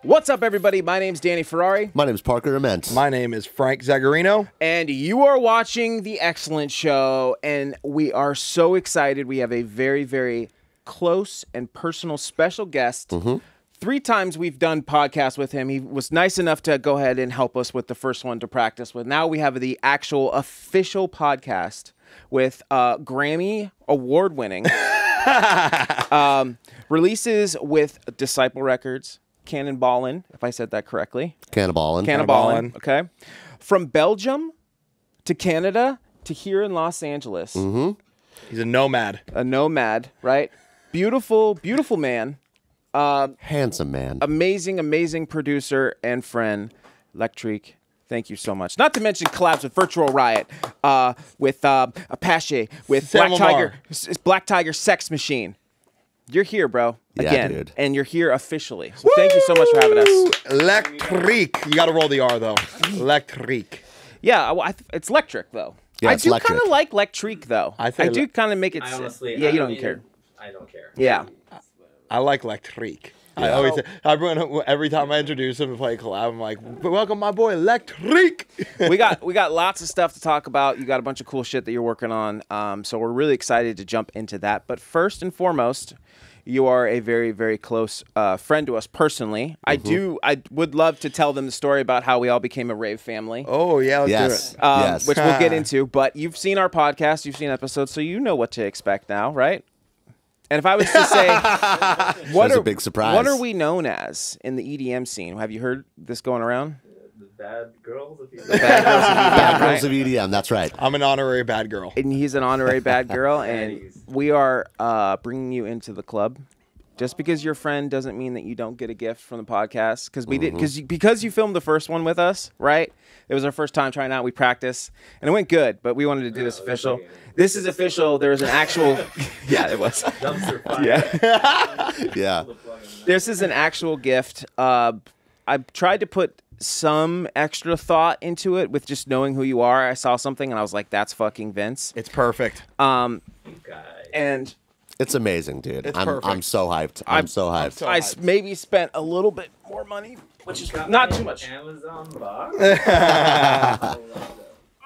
What's up, everybody? My name's Danny Ferrari. My name's Parker Ament. My name is Frank Zagarino. And you are watching The XLNT Show, and we are so excited. We have a very, very close and personal special guest. 3 times we've done podcasts with him. He was nice enough to go ahead and help us with the first one to practice with. Now we have the actual official podcast with Grammy award-winning releases with Disciple Records, Kannibalen, if I said that correctly. Kannibalen. Okay. From Belgium to Canada to here in Los Angeles. He's a nomad. A nomad, right? Beautiful, beautiful man. Handsome man. Amazing, amazing producer and friend, Lektrique. Thank you so much. Not to mention collabs with Virtual Riot, with Apache, with Black Tiger Sex Machine. You're here, bro. Again, dude. And you're here officially. So thank you so much for having us. Lektrique. You got to roll the R, though. Lektrique. Yeah, it's electric, though. Yeah, I it's do electric. kind of like Lektrique, though. I I do kind of make it... Honestly, yeah, you don't care. I don't care. Yeah. I like Lektrique. I always say, every time I introduce him to play collab, I'm like, welcome my boy Lektrique. we got lots of stuff to talk about. You got a bunch of cool shit that you're working on. So we're really excited to jump into that. But first and foremost, you are a very, very close friend to us personally. I would love to tell them the story about how we all became a rave family. Oh, yeah, let's do it. Which we'll get into. But you've seen our podcast, you've seen episodes, so you know what to expect now, right? And if I was to say, what a big surprise. What are we known as in the EDM scene? Have you heard this going around? The bad girls of EDM. Bad girls of EDM, that's right. I'm an honorary bad girl. And he's an honorary bad girl, and we are bringing you into the club. Just because you're a friend doesn't mean that you don't get a gift from the podcast. Because we did, because you filmed the first one with us, right? It was our first time trying out. We practiced, and it went good. But we wanted to do this official. This is official. There was an actual. Yeah, it was. Dumpster fire. Yeah. Yeah. This is an actual gift. I tried to put some extra thought into it with just knowing who you are. I saw something and I was like, "That's fucking Vince." It's perfect. And It's amazing, dude. It's I'm perfect. so hyped. I'm so hyped. I maybe spent a little bit more money, which is not too much. Amazon box.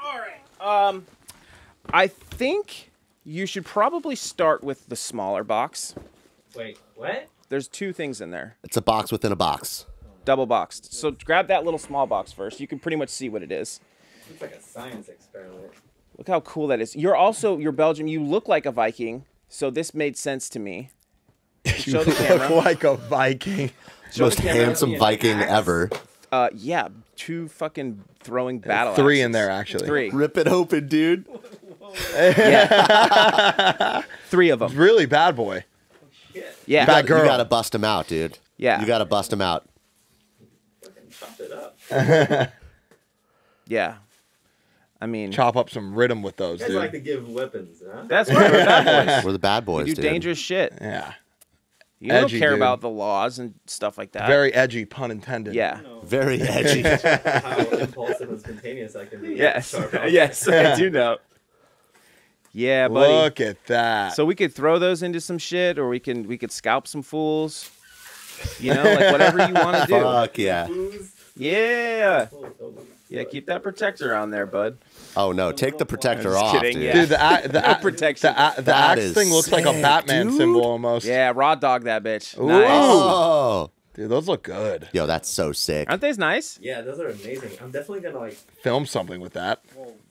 All right. I think you should probably start with the smaller box. Wait, what? There's 2 things in there. It's a box within a box. Double boxed. So grab that little small box first. You can pretty much see what it is. Looks like a science experiment. Look how cool that is. You're Belgian. You look like a Viking. So this made sense to me. Show the camera. Look like a Viking. Most handsome Viking ever. Yeah, 2 fucking throwing battle 3 axes. in there, actually. 3. Rip it open, dude. Yeah. 3 of them. Really bad boy. Yeah. Bad girl. You gotta bust him out, dude. Yeah. You gotta bust him out. Fucking chop it up. Yeah. I mean, Chop up some rhythm with those, You guys dude. like to give weapons, huh? that's right. We're bad boys. We're the bad boys, We do dude. dangerous shit. Yeah. You don't Edgy, care dude. about the laws and stuff like that. Very edgy, pun intended. Yeah. Very edgy. How impulsive and spontaneous I can be. Yes. Sharp objects. Yes, I do know. Yeah, buddy. Look at that. So we could throw those into some shit, or we could scalp some fools. You know, like whatever you want to do. Fuck yeah. Yeah. Oh, totally. Yeah, keep that protector on there, bud. Oh no, take the protector I'm just off, kidding, dude. yeah. Dude, the Protection. The That axe is thing looks like a sick, Batman dude. symbol almost. Yeah, raw dog that bitch. Ooh. Nice. Oh. Dude, those look good. Yo, that's so sick. Aren't these nice? Yeah, those are amazing. I'm definitely gonna like Film something with that.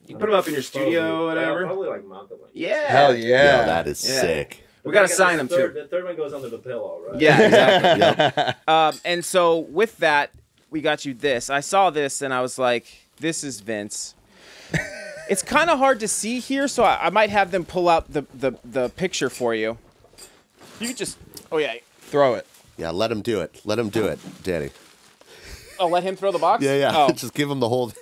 You put them up in your studio or whatever. Probably like mount them. Like, Yeah. Hell Yo, yeah. that is Yeah. sick. We gotta Like, sign the them third- too. The third one goes under the pillow, right? Yeah, exactly. Yep. And so with that, we got you this. I saw this and I was like, this is Vince. It's kind of hard to see here, so I might have them pull out the picture for you. You could just, oh yeah. Throw it. Yeah, let him do it. Let him do it, Danny. Oh, let him throw the box? Yeah, yeah. Oh. Just give him the whole.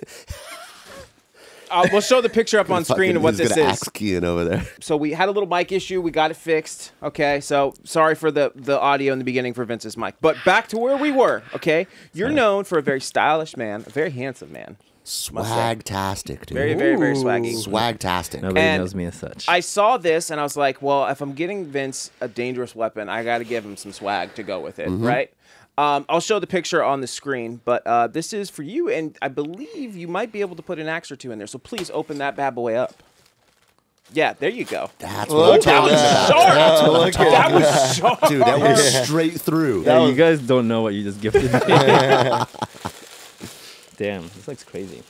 We'll show the picture up on screen of what He's this gonna is. axe keying over there. So we had a little mic issue. We got it fixed. Okay, so sorry for the audio in the beginning for Vince's mic. But back to where we were, okay? You're known for a very stylish man, a very handsome man. Swag-tastic, dude. Very, very, very swaggy. Swag-tastic. Nobody And knows me as such. I saw this and I was like, well, if I'm getting Vince a dangerous weapon, I got to give him some swag to go with it, right? I'll show the picture on the screen, but this is for you, and I believe you might be able to put an axe or two in there. So please open that bad boy up. Yeah, there you go. That's what I'm talking about. Sharp. That was sharp. Dude, that was straight through. Yeah, you guys don't know what you just gifted me. Damn, this looks crazy.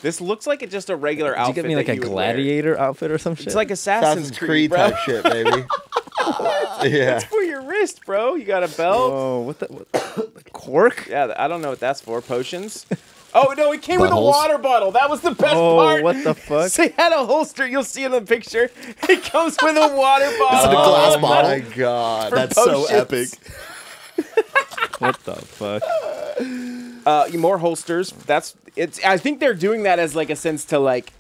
This looks like it's just a regular Did outfit. you get me like a gladiator outfit or some shit? It's like Assassin's Creed, bro. type shit, baby. Yeah. It's for your wrist, bro. You got a belt. Oh, what the cork? Yeah, I don't know what that's for. Potions? Oh, no, it came with a Buttholes? water bottle. That was the best Oh, part. what the fuck? So it had a holster. You'll see in the picture. It comes with a water bottle. a glass Oh bottle. my god. For That's so potions. epic. What the fuck? More holsters. I think they're doing that as like a sense to like,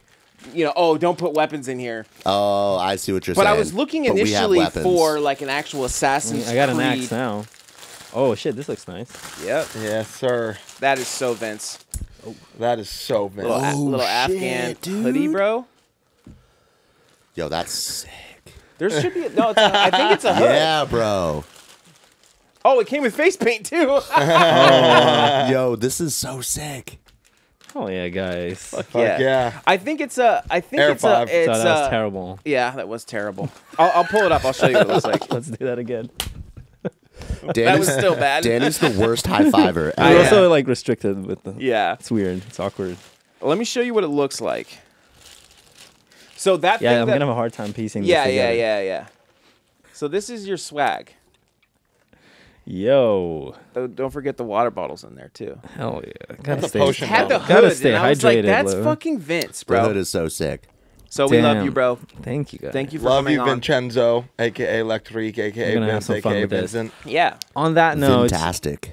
oh, don't put weapons in here. Oh, I see what you're But saying. I was looking But we have initially weapons. for like an actual Assassin's I got an Creed. axe now. Oh shit, this looks nice. Yep. Yes, sir. That is so Vince. That is so Little, vintage. little shit, Afghan dude. hoodie, bro. Yo, that's sick. There should be I think it's a hood. Yeah, bro. Oh, it came with face paint too. Yo, this is so sick. Oh yeah, guys. Fuck yeah. I think it's a. I think Air it's five. a. It's So that was terrible. Yeah, that was terrible. I'll pull it up. I'll show you what it looks like. Let's do that again. That was still bad. Danny's the worst high fiver. We're yeah. also like restricted with the. Yeah. It's weird. It's awkward. Let me show you what it looks like. So that. Yeah, thing I'm that, gonna have a hard time piecing this Yeah, together. yeah. So this is your swag. Yo, Don't forget the water bottles in there too. hell yeah. That's Gotta a stay. potion Had the bottle. hood, Gotta stay and I was like, hydrated, "That's Lou. fucking Vince, The bro." hood is so sick. So we love Damn. you, bro. Thank you guys. Thank you for Love coming you, on. Vincenzo, aka Lektrique, We're aka gonna have Vince, some fun aka with this. Vincent. Yeah. On that note, Fantastic.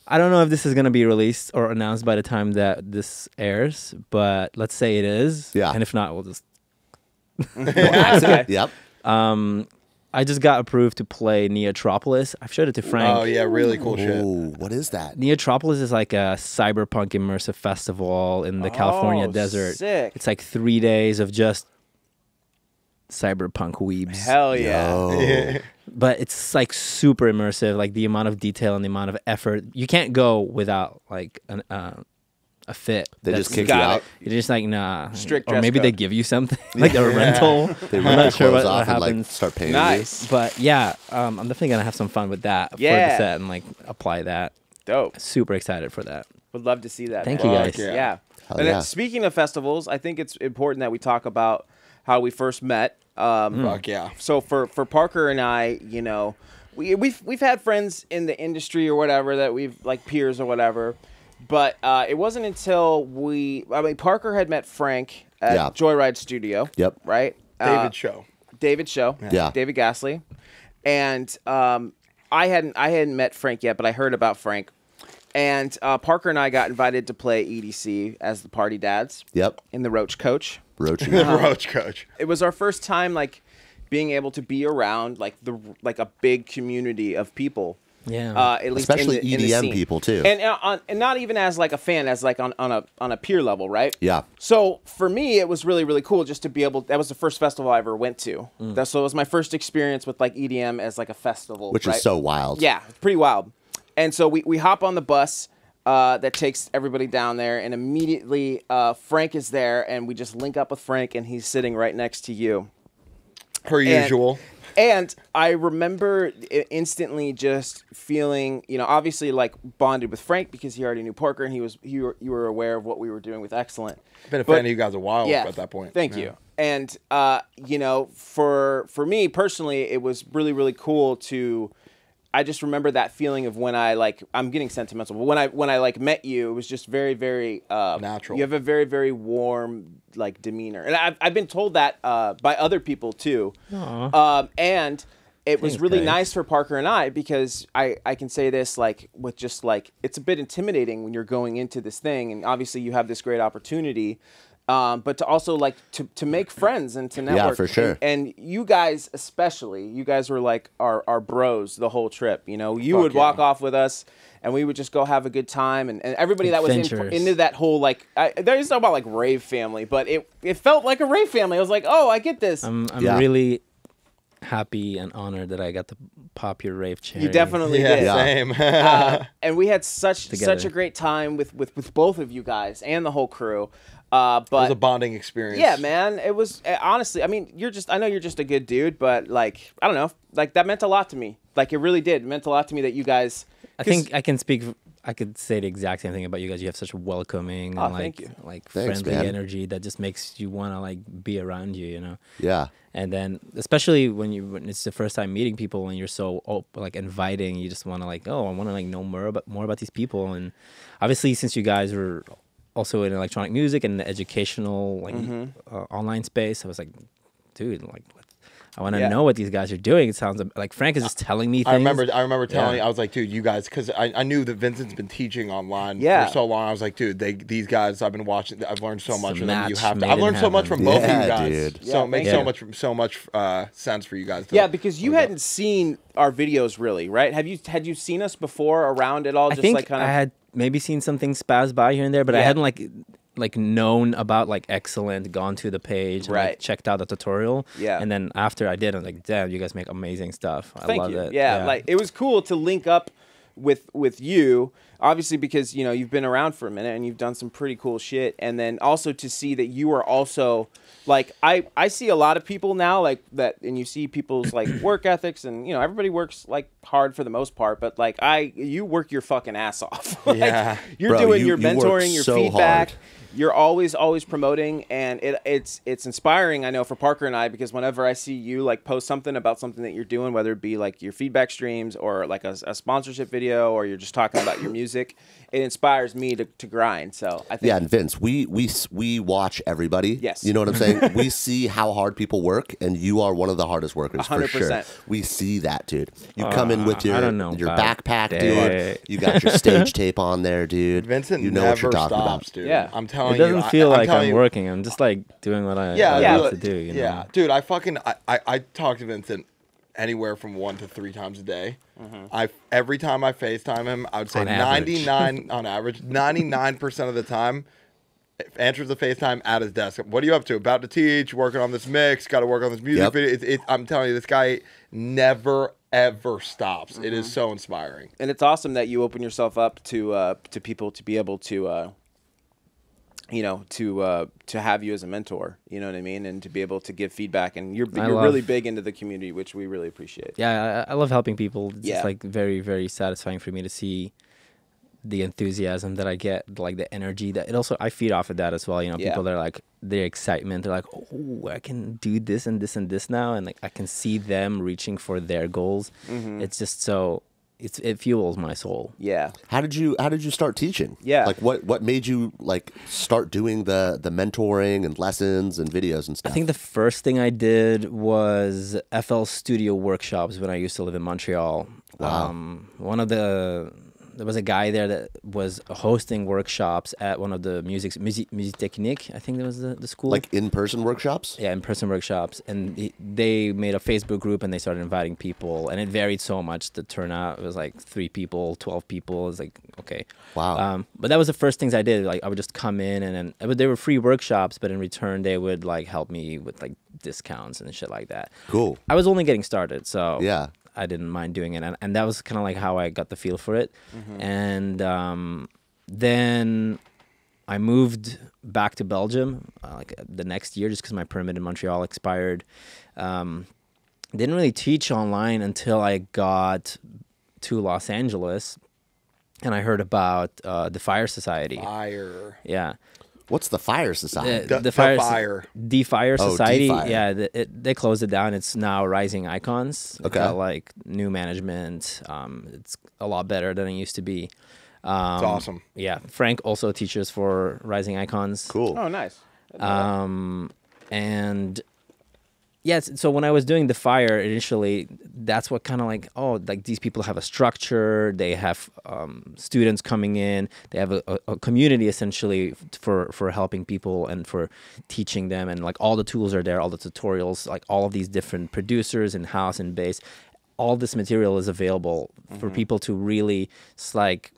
I don't know if this is gonna be released or announced by the time that this airs, but let's say it is. Yeah. And if not, we'll just. Okay. Yep. I just got approved to play Neotropolis. I've showed it to Frank. Oh yeah, really cool shit. Ooh, what is that? Neotropolis is like a cyberpunk immersive festival in the California desert. Sick. It's like 3 days of just cyberpunk weebs. Hell yeah. Oh. But it's like super immersive, like the amount of detail and the amount of effort. You can't go without like a fit. They just That's- kick you got out. it. You're just like, nah. Strict Or dress maybe they code. give you something, like a rental. They I'm rip your not sure clothes what off and like happens. start painting Nice. But yeah, I'm definitely going to have some fun with that for Yeah. the set and like apply that. Dope. Super excited for that. Would love to see that. Thank man. you, Fuck guys. yeah. Yeah. Hell And then yeah. speaking of festivals, I think it's important that we talk about how we first met. Fuck yeah. So for Parker and I, we've had friends in the industry or whatever that we've like peers or whatever, but it wasn't until Parker had met Frank at Yeah. Joyride Studio. Yep. Right. David Show. David Show. Yeah. David Gasly, and I hadn't met Frank yet, but I heard about Frank. And Parker and I got invited to play EDC as the party dads Yep. in the Roach Coach. Roaching. Roach Coach. It was our first time like being able to be around like a big community of people. Yeah. At least Especially in the EDM scene. people, too. and not even as like a fan, as like on a peer level, right? Yeah. So for me, it was really, really cool just to be able. That was the first festival I ever went to. So it was my first experience with like EDM as like a festival, Which right? is so wild. Yeah, it's pretty wild. And so we hop on the bus that takes everybody down there, and immediately Frank is there, and we just link up with Frank, and he's sitting right next to you. Per usual. And I remember instantly just feeling, obviously like bonded with Frank because he already knew Parker, and you were aware of what we were doing with Excellent. Been a fan of you guys a while Yeah, at that point. Thank Yeah. you. And for me personally, it was really, really cool to. I just remember that feeling of when I'm getting sentimental, but when I like met you, it was just very, very Natural. You have a very, very warm like demeanor, and I've been told that by other people too. And it was Thanks, really guys. nice for Parker and I because I can say this like with just like it's a bit intimidating when you're going into this thing, and obviously you have this great opportunity. But to also like to make friends and to network. for sure. And you guys especially, you guys were like our bros the whole trip. You would yeah. walk off with us, and we would just go have a good time. And everybody that was Adventures. into that whole like, there's no about like rave family, but it felt like a rave family. I was like, oh, I get this. I'm Yeah. really happy and honored that I got to pop your rave cherry. You definitely Yeah, did. same. And we had such Together. a great time with both of you guys and the whole crew. It was a But bonding experience. yeah, man, it was honestly. I mean, I know you're just a good dude, but like, I don't know, like that meant a lot to me. Like it really did. It meant a lot to me that you guys. I think I could say the exact same thing about you guys. You have such a welcoming and thank you. like Thanks, friendly man. energy that just makes you want to like be around you, you know. Yeah. And then especially when it's the first time meeting people and you're so like inviting, you just want to like, oh, I want to like know more about these people. And obviously since you guys were also in electronic music and the educational like online space, I was like, dude, like I want to Yeah. know what these guys are doing. It sounds like Frank is just telling me things. I remember telling Yeah. you, I was like, dude, you guys, because I knew that Vincent's been teaching online Yeah. for so long. I was like, dude, these guys, I've been watching, I've learned so much a from them. You match have to. made I've in learned so much heaven. from both of Yeah, you guys. dude. So it makes thank so much sense for you guys. To, Yeah, because you hadn't seen our videos really, right? Had you seen us before around at all? I Just think like kind of. I had maybe seen something spaz by here and there, but I Yeah. hadn't like known about like XLNT, gone to the page, and, Right. like, checked out the tutorial. Yeah. And then after I did, I was like, damn, you guys make amazing stuff. I Thank love you. it. Yeah, like it was cool to link up with you, obviously because you've been around for a minute and you've done some pretty cool shit, and then also to see that you are also like I see a lot of people now like that, and you see people's like work ethics, and everybody works like hard for the most part, but like you work your fucking ass off. Like, Yeah. you're Bro, doing you your work mentoring, your so feedback. hard. You're always promoting, and it's inspiring, I know, for Parker and I, because whenever I see you like post something about something that you're doing, whether it be like your feedback streams or like a sponsorship video, or you're just talking about your music, it inspires me to grind. So I think Yeah, and Vince, we watch everybody. Yes. You know what I'm saying? We see how hard people work, and you are one of the hardest workers for sure. 100%. We see that, dude. You come in with I don't know your about backpack, that. dude. You got your stage tape on there, dude. Vincent you know never what you're talking stops, about. dude. Yeah. I'm telling It doesn't you. feel like telling I'm you, working. I'm just like doing what I Yeah, love dude, to do. You know? Yeah, dude. I talk to Vincent anywhere from 1 to 3 times a day. Every time I FaceTime him, I would say On average. 99 on average, 99% of the time, answers the FaceTime at his desk. What are you up to? About to teach, working on this mix, got to work on this music Yep. video. I'm telling you, this guy never ever stops. It is so inspiring. and it's awesome that you open yourself up to people to be able to to have you as a mentor, you know what I mean, and to be able to give feedback, and you're love- really big into the community, which we really appreciate. Yeah, I love helping people. It's Yeah. just like very, very satisfying for me to see the enthusiasm that I get, like the energy that it also, I feed off of that as well. Yeah. People that are like, their excitement, they're like, oh, I can do this and this and this now. And like, I can see them reaching for their goals. It's just so, it fuels my soul. Yeah. How did you start teaching? Yeah. Like what made you like start doing the mentoring and lessons and videos and stuff? I think the first thing I did was FL Studio workshops when I used to live in Montreal. Wow. There was a guy there that was hosting workshops at one of the Musique Technique, I think that was the school. like in-person workshops? Yeah, in-person workshops. And they made a Facebook group and they started inviting people. And it varied so much, the turnout. It was like 3 people, 12 people. It was like, okay. Wow. But that was the first things I did. Like I would just come in and then they were free workshops, but in return they would like help me with like discounts and shit like that. Cool. I was only getting started, so Yeah. I didn't mind doing it, and that was kind of like how I got the feel for it. And then I moved back to Belgium like the next year, just because my permit in Montreal expired. Didn't really teach online until I got to Los Angeles, and I heard about the Fire Society. Fire. Yeah. What's the Fire Society? The Fire Oh, Society. DFire. Yeah, they closed it down. It's now Rising Icons. It's Okay. got like new management. It's a lot better than it used to be. It's awesome. Yeah, Frank also teaches for Rising Icons. Cool. Oh, nice. And yeah, so when I was doing the Fire initially, that's what kind of like, oh, like these people have a structure. They have students coming in. They have a community essentially for helping people and for teaching them. And like all the tools are there, all the tutorials, like all of these different producers in house and bass. All this material is available for people to really, it's like,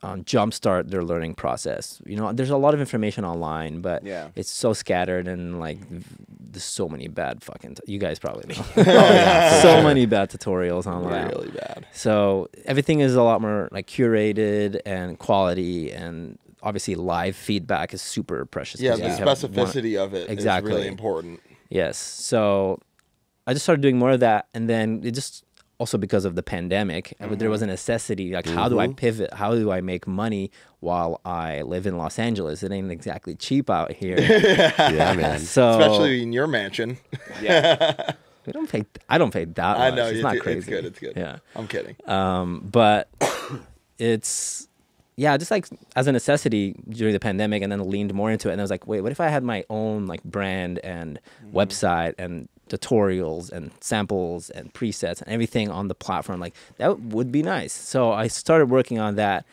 jumpstart their learning process. You know, there's a lot of information online, but Yeah. it's so scattered and like there's so many bad fucking. You guys probably know. So many bad tutorials online. Really bad. So everything is a lot more like curated and quality, and obviously live feedback is super precious. Yeah, 'cause the you have specificity of it Exactly. is really important. Yes. So I just started doing more of that, and then it just also because of the pandemic, there was a necessity. Like, how do I pivot? How do I make money while I live in Los Angeles? It ain't exactly cheap out here. Yeah, man. So Especially in your mansion. Yeah. we don't pay. I don't pay that much. I know. It's not It's crazy. good. It's good. Yeah. I'm kidding. But it's just like as a necessity during the pandemic, and then leaned more into it. And I was like, wait, what if I had my own like brand and website and tutorials and samples and presets and everything on the platform? Like, that would be nice. So I started working on that.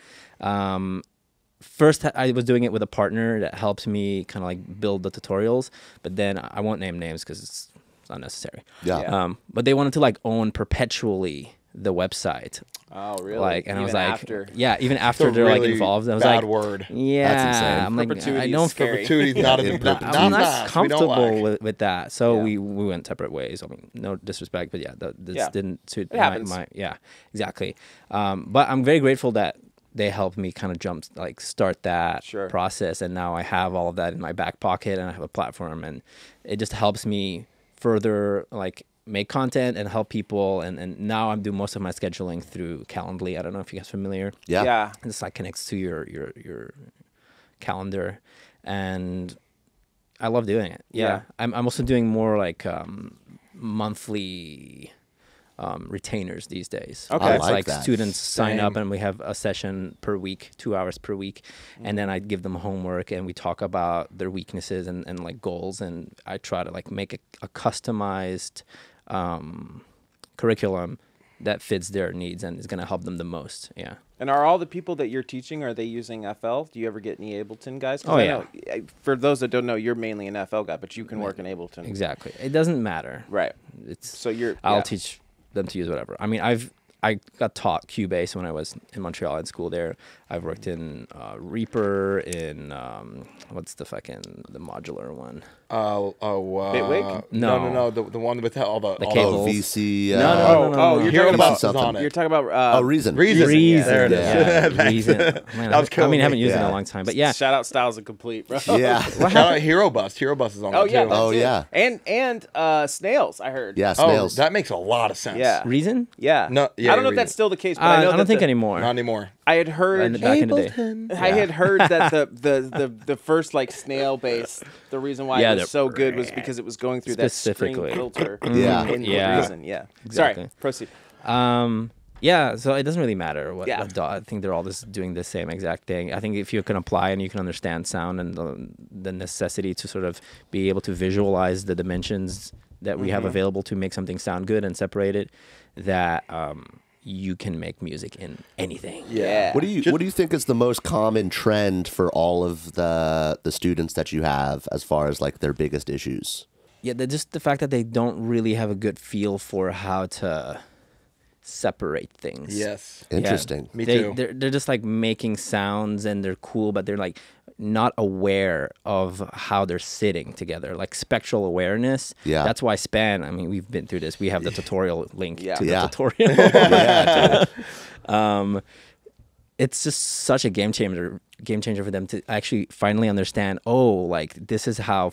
First, I was doing it with a partner that helped me kind of like build the tutorials, but then I won't name names because it's unnecessary. Yeah. But they wanted to like own perpetually the website. Oh, really? Like, and Even I was like, after. yeah, even It's after a they're like really involved, I was bad like, word. yeah, That's insane. I'm like, Perpetuity I is don't scary. Perpetuity's not a in not, perpetuity. I'm not not fast. We don't comfortable like. with that. So Yeah. we went separate ways. I mean, no disrespect, but yeah, this Yeah. didn't suit It happens. my yeah, exactly. But I'm very grateful that they helped me kind of start that Sure. process, and now I have all of that in my back pocket, and I have a platform, and it just helps me further like make content and help people, and now I'm doing most of my scheduling through Calendly. I don't know if you guys are familiar. Yeah. Yeah. This like connects to your calendar, and I love doing it. Yeah. I'm also doing more like monthly retainers these days. Okay. I It's like like that. students sign up Same. and we have a session per week, 2 hours per week, and then I give them homework and we talk about their weaknesses and like goals, and I try to like make a customized curriculum that fits their needs and is going to help them the most. Yeah. And are all the people that you're teaching, are they using FL? Do you ever get any Ableton guys? 'Cause Oh, I yeah. know, for those that don't know, you're mainly an FL guy, but you can work in Ableton. Exactly. It doesn't matter. Right. It's So you're. I'll yeah. teach them to use whatever. I mean, I got taught Cubase when I was in Montreal in school there. I've worked in Reaper, in what's the modular one? Bitwig? No. The one with all the The all cable. Oh, VC. No, no, no. Oh, you're Hero talking Bus about is something. on it. You're talking about. Oh, Reason. Reason. Reason. There it is. Yeah. Thanks. Reason. Man, That was killing me. haven't used it in Yeah. a long time, but yeah. Shout out Styles Incomplete, bro. Yeah. Shout out Hero Bus. Hero Bus is on Oh it yeah. too. That's Oh, it. yeah. And Snails, I heard. Yeah, Oh, Snails. that makes a lot of sense. Yeah. Reason? Yeah. No, yeah, I don't know if Reason. that's still the case, but I I know don't think the, anymore. Not anymore. I had heard. Back in the day. I had heard that the first like snail base, the reason why Yeah, it was the- so good was because it was going through that string Specifically. filter. Yeah. In Yeah. Reason. Yeah. Exactly. Sorry. Proceed. Yeah, so it doesn't really matter what Yeah. I think they're all just doing the same exact thing. I think if you can apply and you can understand sound and the necessity to sort of be able to visualize the dimensions that we have available to make something sound good and separate it, that you can make music in anything. Yeah. What do you think is the most common trend for all of the students that you have as far as like their biggest issues? Yeah, just the fact that they don't really have a good feel for how to separate things. Yes. Interesting. Me too. They're just like making sounds and they're cool, but they're like not aware of how they're sitting together, like spectral awareness. Yeah. That's why span. I mean, we've been through this. We have the tutorial link Yeah. to the Yeah. tutorial. Yeah, dude. It's just such a game changer for them to actually finally understand. Oh, like this is how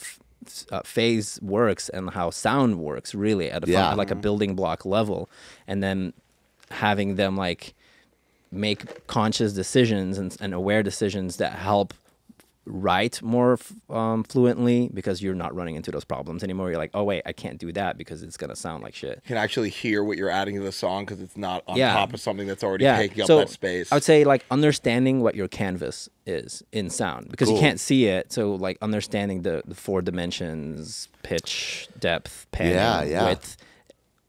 phase works and how sound works really at Yeah. like a building block level, and then having them like make conscious decisions and aware decisions that help write more fluently, because you're not running into those problems anymore. You're like, oh wait, I can't do that because it's gonna sound like shit. You can actually hear what you're adding to the song because it's not on Yeah. top of something that's already Yeah, taking up so that space. I would say like understanding what your canvas is in sound, because you Cool. can't see it. So like understanding the 4 dimensions, pitch, depth, panning, Yeah. width.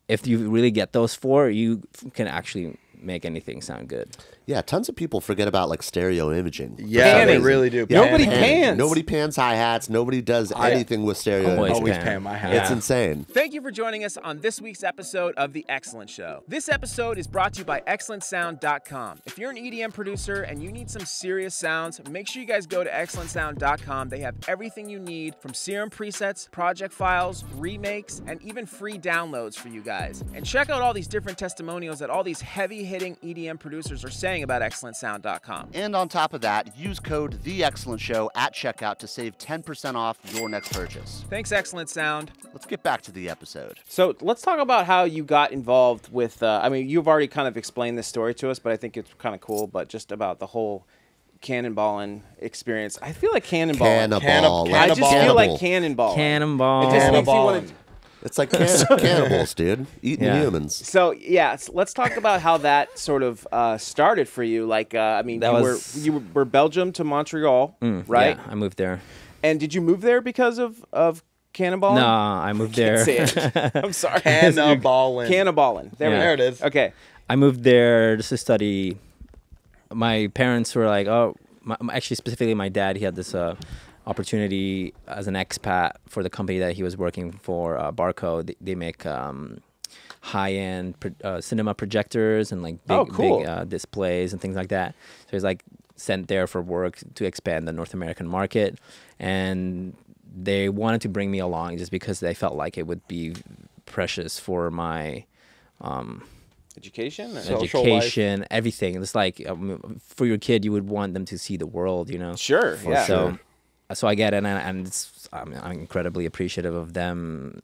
If you really get those 4, you can actually make anything sound good. Yeah, tons of people forget about like stereo imaging. Yeah, they Panning. really do. Nobody Panning. pans. Nobody pans hi-hats. Nobody does anything with stereo Always imaging. Always pan. pan my hat. It's insane. Thank you for joining us on this week's episode of The Excellent Show. This episode is brought to you by XLNTSound.com. If you're an EDM producer and you need some serious sounds, make sure you guys go to XLNTSound.com. They have everything you need from serum presets, project files, remakes, and even free downloads for you guys. And check out all these different testimonials that all these heavy-hitting EDM producers are saying about XLNTSound.com. And on top of that, use code THEEXCELLENTSHOW at checkout to save 10% off your next purchase. Thanks, Excellent Sound. Let's get back to the episode. So let's talk about how you got involved with, I mean, you've already kind of explained this story to us, but I think it's kind of cool, but just about the whole Kannibalen experience. I feel like Kannibalen. Cannibal. I just feel Cannibal. like Cannonball. Cannonball. It just makes me Cannonballing. want to... It's like cannibals, dude. Eating Yeah. humans. So yeah, let's talk about how that sort of started for you. Like, I mean, That you were Belgium to Montreal, right? Yeah, I moved there. And did you move there because of Cannonball? No, I moved there. Say it. I'm sorry. Cannibalen. Cannonballing. There we Yeah. go. There it is. Okay. I moved there just to study. My parents were like, oh, actually, specifically my dad, he had this opportunity as an expat for the company that he was working for, Barco. They make high-end cinema projectors and like big, Oh, cool. big displays and things like that. So he's like sent there for work to expand the North American market. And they wanted to bring me along just because they felt like it would be precious for my Education? Social education, everything. It's like for your kid, you would want them to see the world, you know. Sure. Yeah. So I get it, and I'm incredibly appreciative of them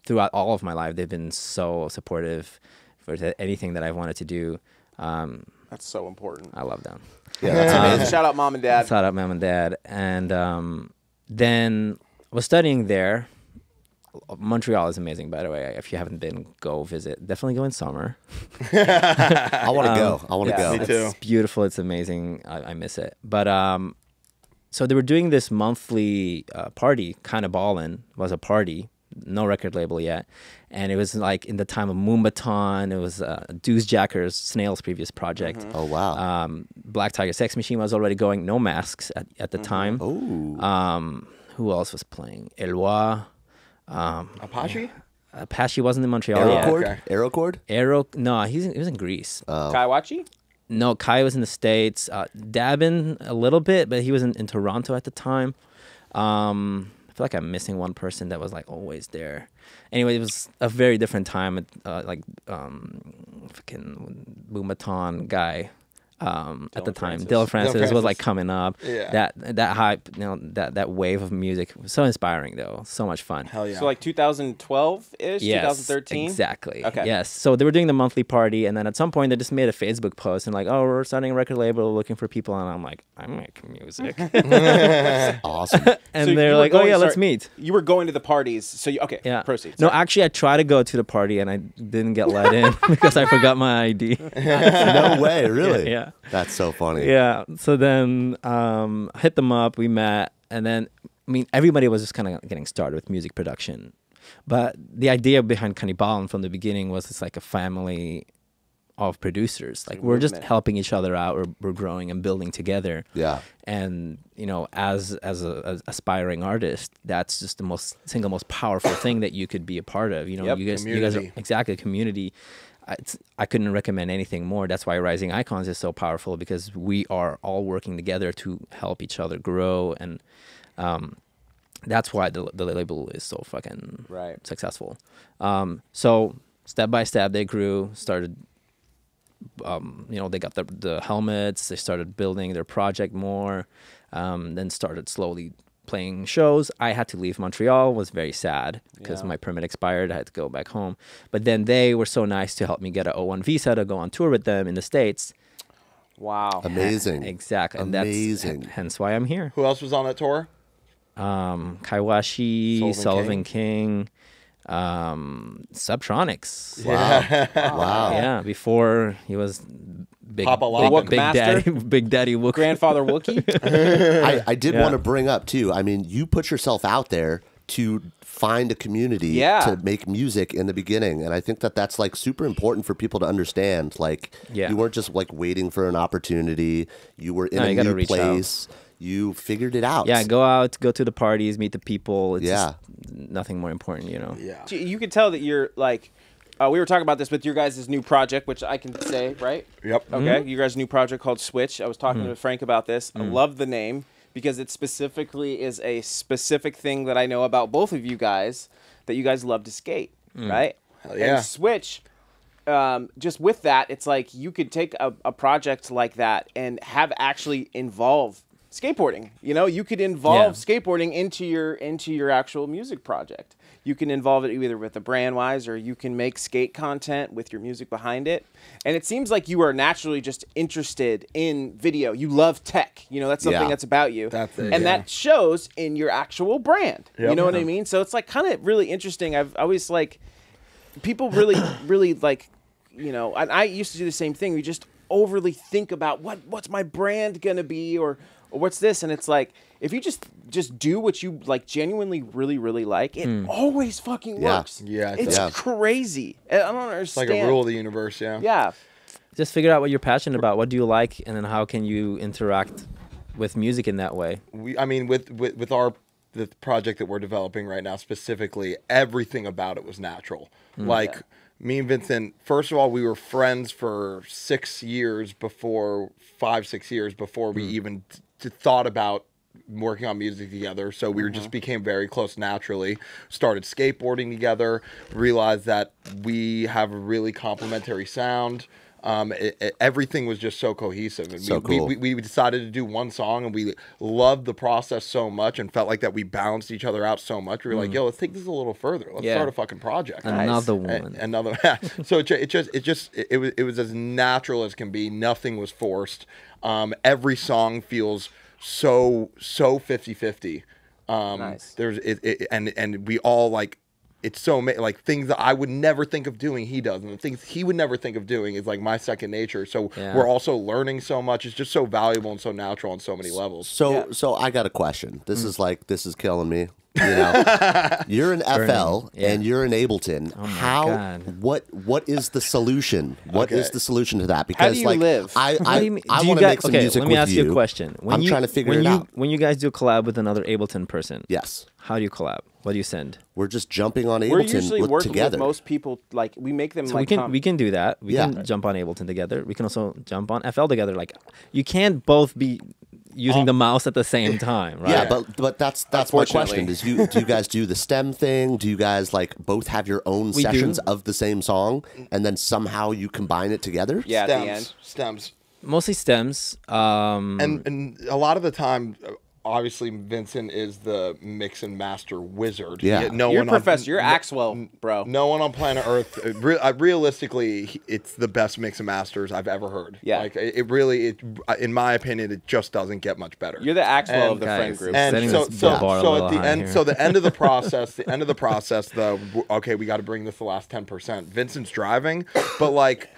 throughout all of my life. They've been so supportive for anything that I've wanted to do. That's so important. I love them. Yeah, that's amazing. Shout out mom and dad. Shout out mom and dad. And then I was studying there. Montreal is amazing, by the way. If you haven't been, go visit. Definitely go in summer. I want to go. I want to yeah. go. Me too. It's beautiful. It's amazing. I miss it. But so they were doing this monthly party. Kannibalen was a party. No record label yet. And it was like in the time of Moombahton. It was Deuce Jacker's Snail's previous project. Oh, wow. Black Tiger Sex Machine was already going. No Masks at the time. Oh. Who else was playing? Eloi. Apache? Apache wasn't in Montreal yet. Aerocord? Okay. Aerocord? Aero, no, he was in Greece. Kaiwachi? No, Kai was in the States. Dabin a little bit, but he was in Toronto at the time. I feel like I'm missing one person that was like always there. Anyway, it was a very different time. Fucking Moombahton guy. At the time, Dylan Francis was like coming up. Yeah. That hype, you know, that wave of music was so inspiring though, so much fun. Hell yeah. So like 2012-ish, Yes, 2013? exactly. Okay. Yes. So they were doing the monthly party, and then at some point they just made a Facebook post and like, oh, we're starting a record label, looking for people, and I'm like, I make music, Awesome. and So they're you were like, oh going- yeah, let's sorry, meet. You were going to the parties, so okay, Yeah. proceed. No, Sorry. actually, I tried to go to the party and I didn't get let in because I forgot my ID. No way, really? Yeah. That's so funny. Yeah. So then hit them up. We met, and then I mean everybody was just kind of getting started with music production, but the idea behind Kannibalen from the beginning was it's like a family of producers. Like we're just movement. helping each other out. We're growing and building together. Yeah. And you know, as a aspiring artist, that's just the single most powerful thing that you could be a part of. You know, Yep. you guys are Community. exactly a community. I couldn't recommend anything more. That's why Rising Icons is so powerful, because we are all working together to help each other grow, and that's why the label is so fucking Right. successful. So step by step, they grew, started. They got the helmets. They started building their project more. Then started slowly playing shows. I had to leave Montreal. Was very sad because my permit expired. I had to go back home. But then they were so nice to help me get an O1 visa to go on tour with them in the States. Wow. Amazing. Exactly. And Amazing. That's hence why I'm here. Who else was on that tour? Kaiwashi, Sullivan King, Subtronics. Wow. Wow. Yeah, before he was big, Papa Lock. Wook big Master? daddy, big daddy Wook. Grandfather Wookie? I did Yeah. want to bring up too. I mean, you put yourself out there to find a community to make music in the beginning. And I think that that's like super important for people to understand. Like you weren't just like waiting for an opportunity. You were in a new place. You figured it out. Yeah, go to the parties, meet the people. It's just nothing more important, you know. Yeah. You could tell that you're like, we were talking about this with your guys' new project, which I can say, right? Yep. Okay, you guys' new project called Switch. I was talking to Frank about this. I love the name because it specifically is a specific thing that I know about both of you guys, that you guys love to skate, right? Hell yeah. And Switch, just with that, it's like you could take a project like that and have actually involve skateboarding. You know, you could involve skateboarding into your actual music project. You can involve it either with the brand wise, or you can make skate content with your music behind it. And it seems like you are naturally just interested in video. You love tech. You know, that's something that's about you. That's it, and that shows in your actual brand. Yep. You know what I mean? So it's like kind of really interesting. I've always like, people really like, you know, and I used to do the same thing. We just overly think about what's my brand gonna be, or what's this, and it's like, if you just do what you like genuinely really like, it always fucking works. Yeah, it's crazy. I don't understand. It's like a rule of the universe. Yeah. Just figure out what you're passionate about. What do you like, and then how can you interact with music in that way? I mean, with the project that we're developing right now specifically, everything about it was natural. Like me and Vincent, first of all, we were friends for 6 years before, 5-6 years before we even thought about working on music together. So we just became very close naturally, started skateboarding together, realized that we have a really complementary sound. Everything was just so cohesive, and So cool. we decided to do one song, and we loved the process so much and felt like that we balanced each other out so much. We were like, yo, let's take this a little further. Let's start a fucking project. Another one. Another. So it was as natural as can be. Nothing was forced. Every song feels so 50-50. Nice. There's and we all like, it's so like things that I would never think of doing, he does, and the things he would never think of doing is like my second nature. So we're also learning so much. It's just so valuable and so natural on so many levels. So I got a question. This is killing me. You know, you're in FL and you're in Ableton. What is the solution? What is the solution to that? Because how do you live? I want to make some music let me with ask you a question. I'm trying to figure it out. When you guys do a collab with another Ableton person, Yes. how do you collab? What do you send? We're just jumping on Ableton We're usually working together. with most people. Like, we make them So like we can do that. We can jump on Ableton together. We can also jump on FL together. Like, you can't both be using the mouse at the same time, right? Yeah, but that's my question. Do you guys do the stem thing? Do you guys like both have your own sessions of the same song, and then somehow you combine it together? Yeah, at the end. Stems. Mostly stems. And a lot of the time, obviously, Vincent is the mix and master wizard. Yeah. You're professor. You're Axwell, bro. No one on planet Earth, realistically, it's the best mix and masters I've ever heard. Yeah. Like, it really, in my opinion, it just doesn't get much better. You're the Axwell of the guys, friend group. And setting so this bar a little at the high end, here. so the end of the process, though, okay, we got to bring this the last 10%. Vincent's driving, but like,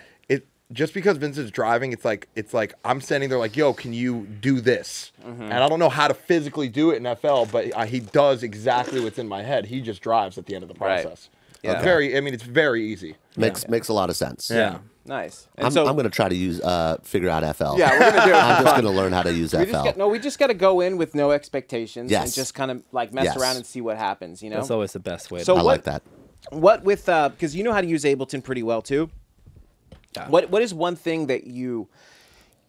just because Vincent's driving, it's like I'm standing there like, yo, can you do this? And I don't know how to physically do it in FL, but he does exactly what's in my head. He just drives at the end of the process. Yeah. It's very easy. Makes a lot of sense. Yeah. Nice. And I'm so, going to try to figure out FL. yeah, we're gonna do it. I'm just going to learn how to use FL. We just got to go in with no expectations Yes. and just kind of like mess around and see what happens. You know, That's always the best way. So I like that. What with because you know how to use Ableton pretty well too. Yeah. What is one thing that you?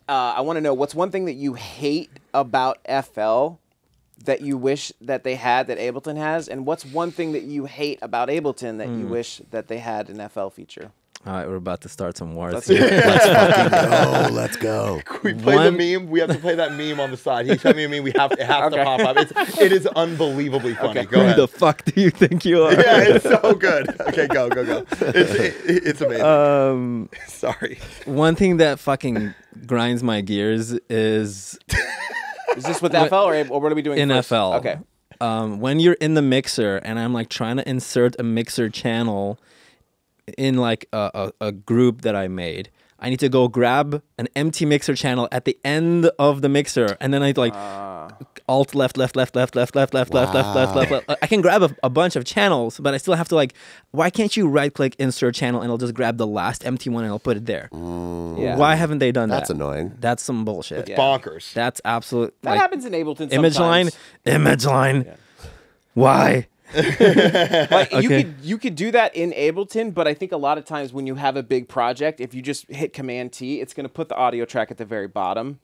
I want to know what's one thing that you hate about FL that you wish that they had that Ableton has, and what's one thing that you hate about Ableton that you wish that they had an FL feature? All right, we're about to start some wars. Let's here. Let's fucking go. Let's go. We play the meme. We have to play that meme on the side. He sent me a meme. It has to pop up. It is unbelievably funny. Okay. Go ahead. Who the fuck do you think you are? Yeah, it's so good. Okay, go. It's amazing. Sorry. One thing that fucking grinds my gears is Is this with FL or what are we doing in first? FL. Okay. When you're in the mixer and I'm like trying to insert a mixer channel in like a group that I made, I need to go grab an empty mixer channel at the end of the mixer, and then I like alt left. I can grab a bunch of channels, but I still have to like. Why can't you right click insert channel and it'll just grab the last empty one and I'll put it there? Yeah. Why haven't they done that? That's annoying. That's some bullshit. It's bonkers. That's absolute. That happens in Ableton sometimes. Image line. Yeah. Why? Like, you could do that in Ableton, but I think a lot of times when you have a big project, if you just hit Command T, it's going to put the audio track at the very bottom,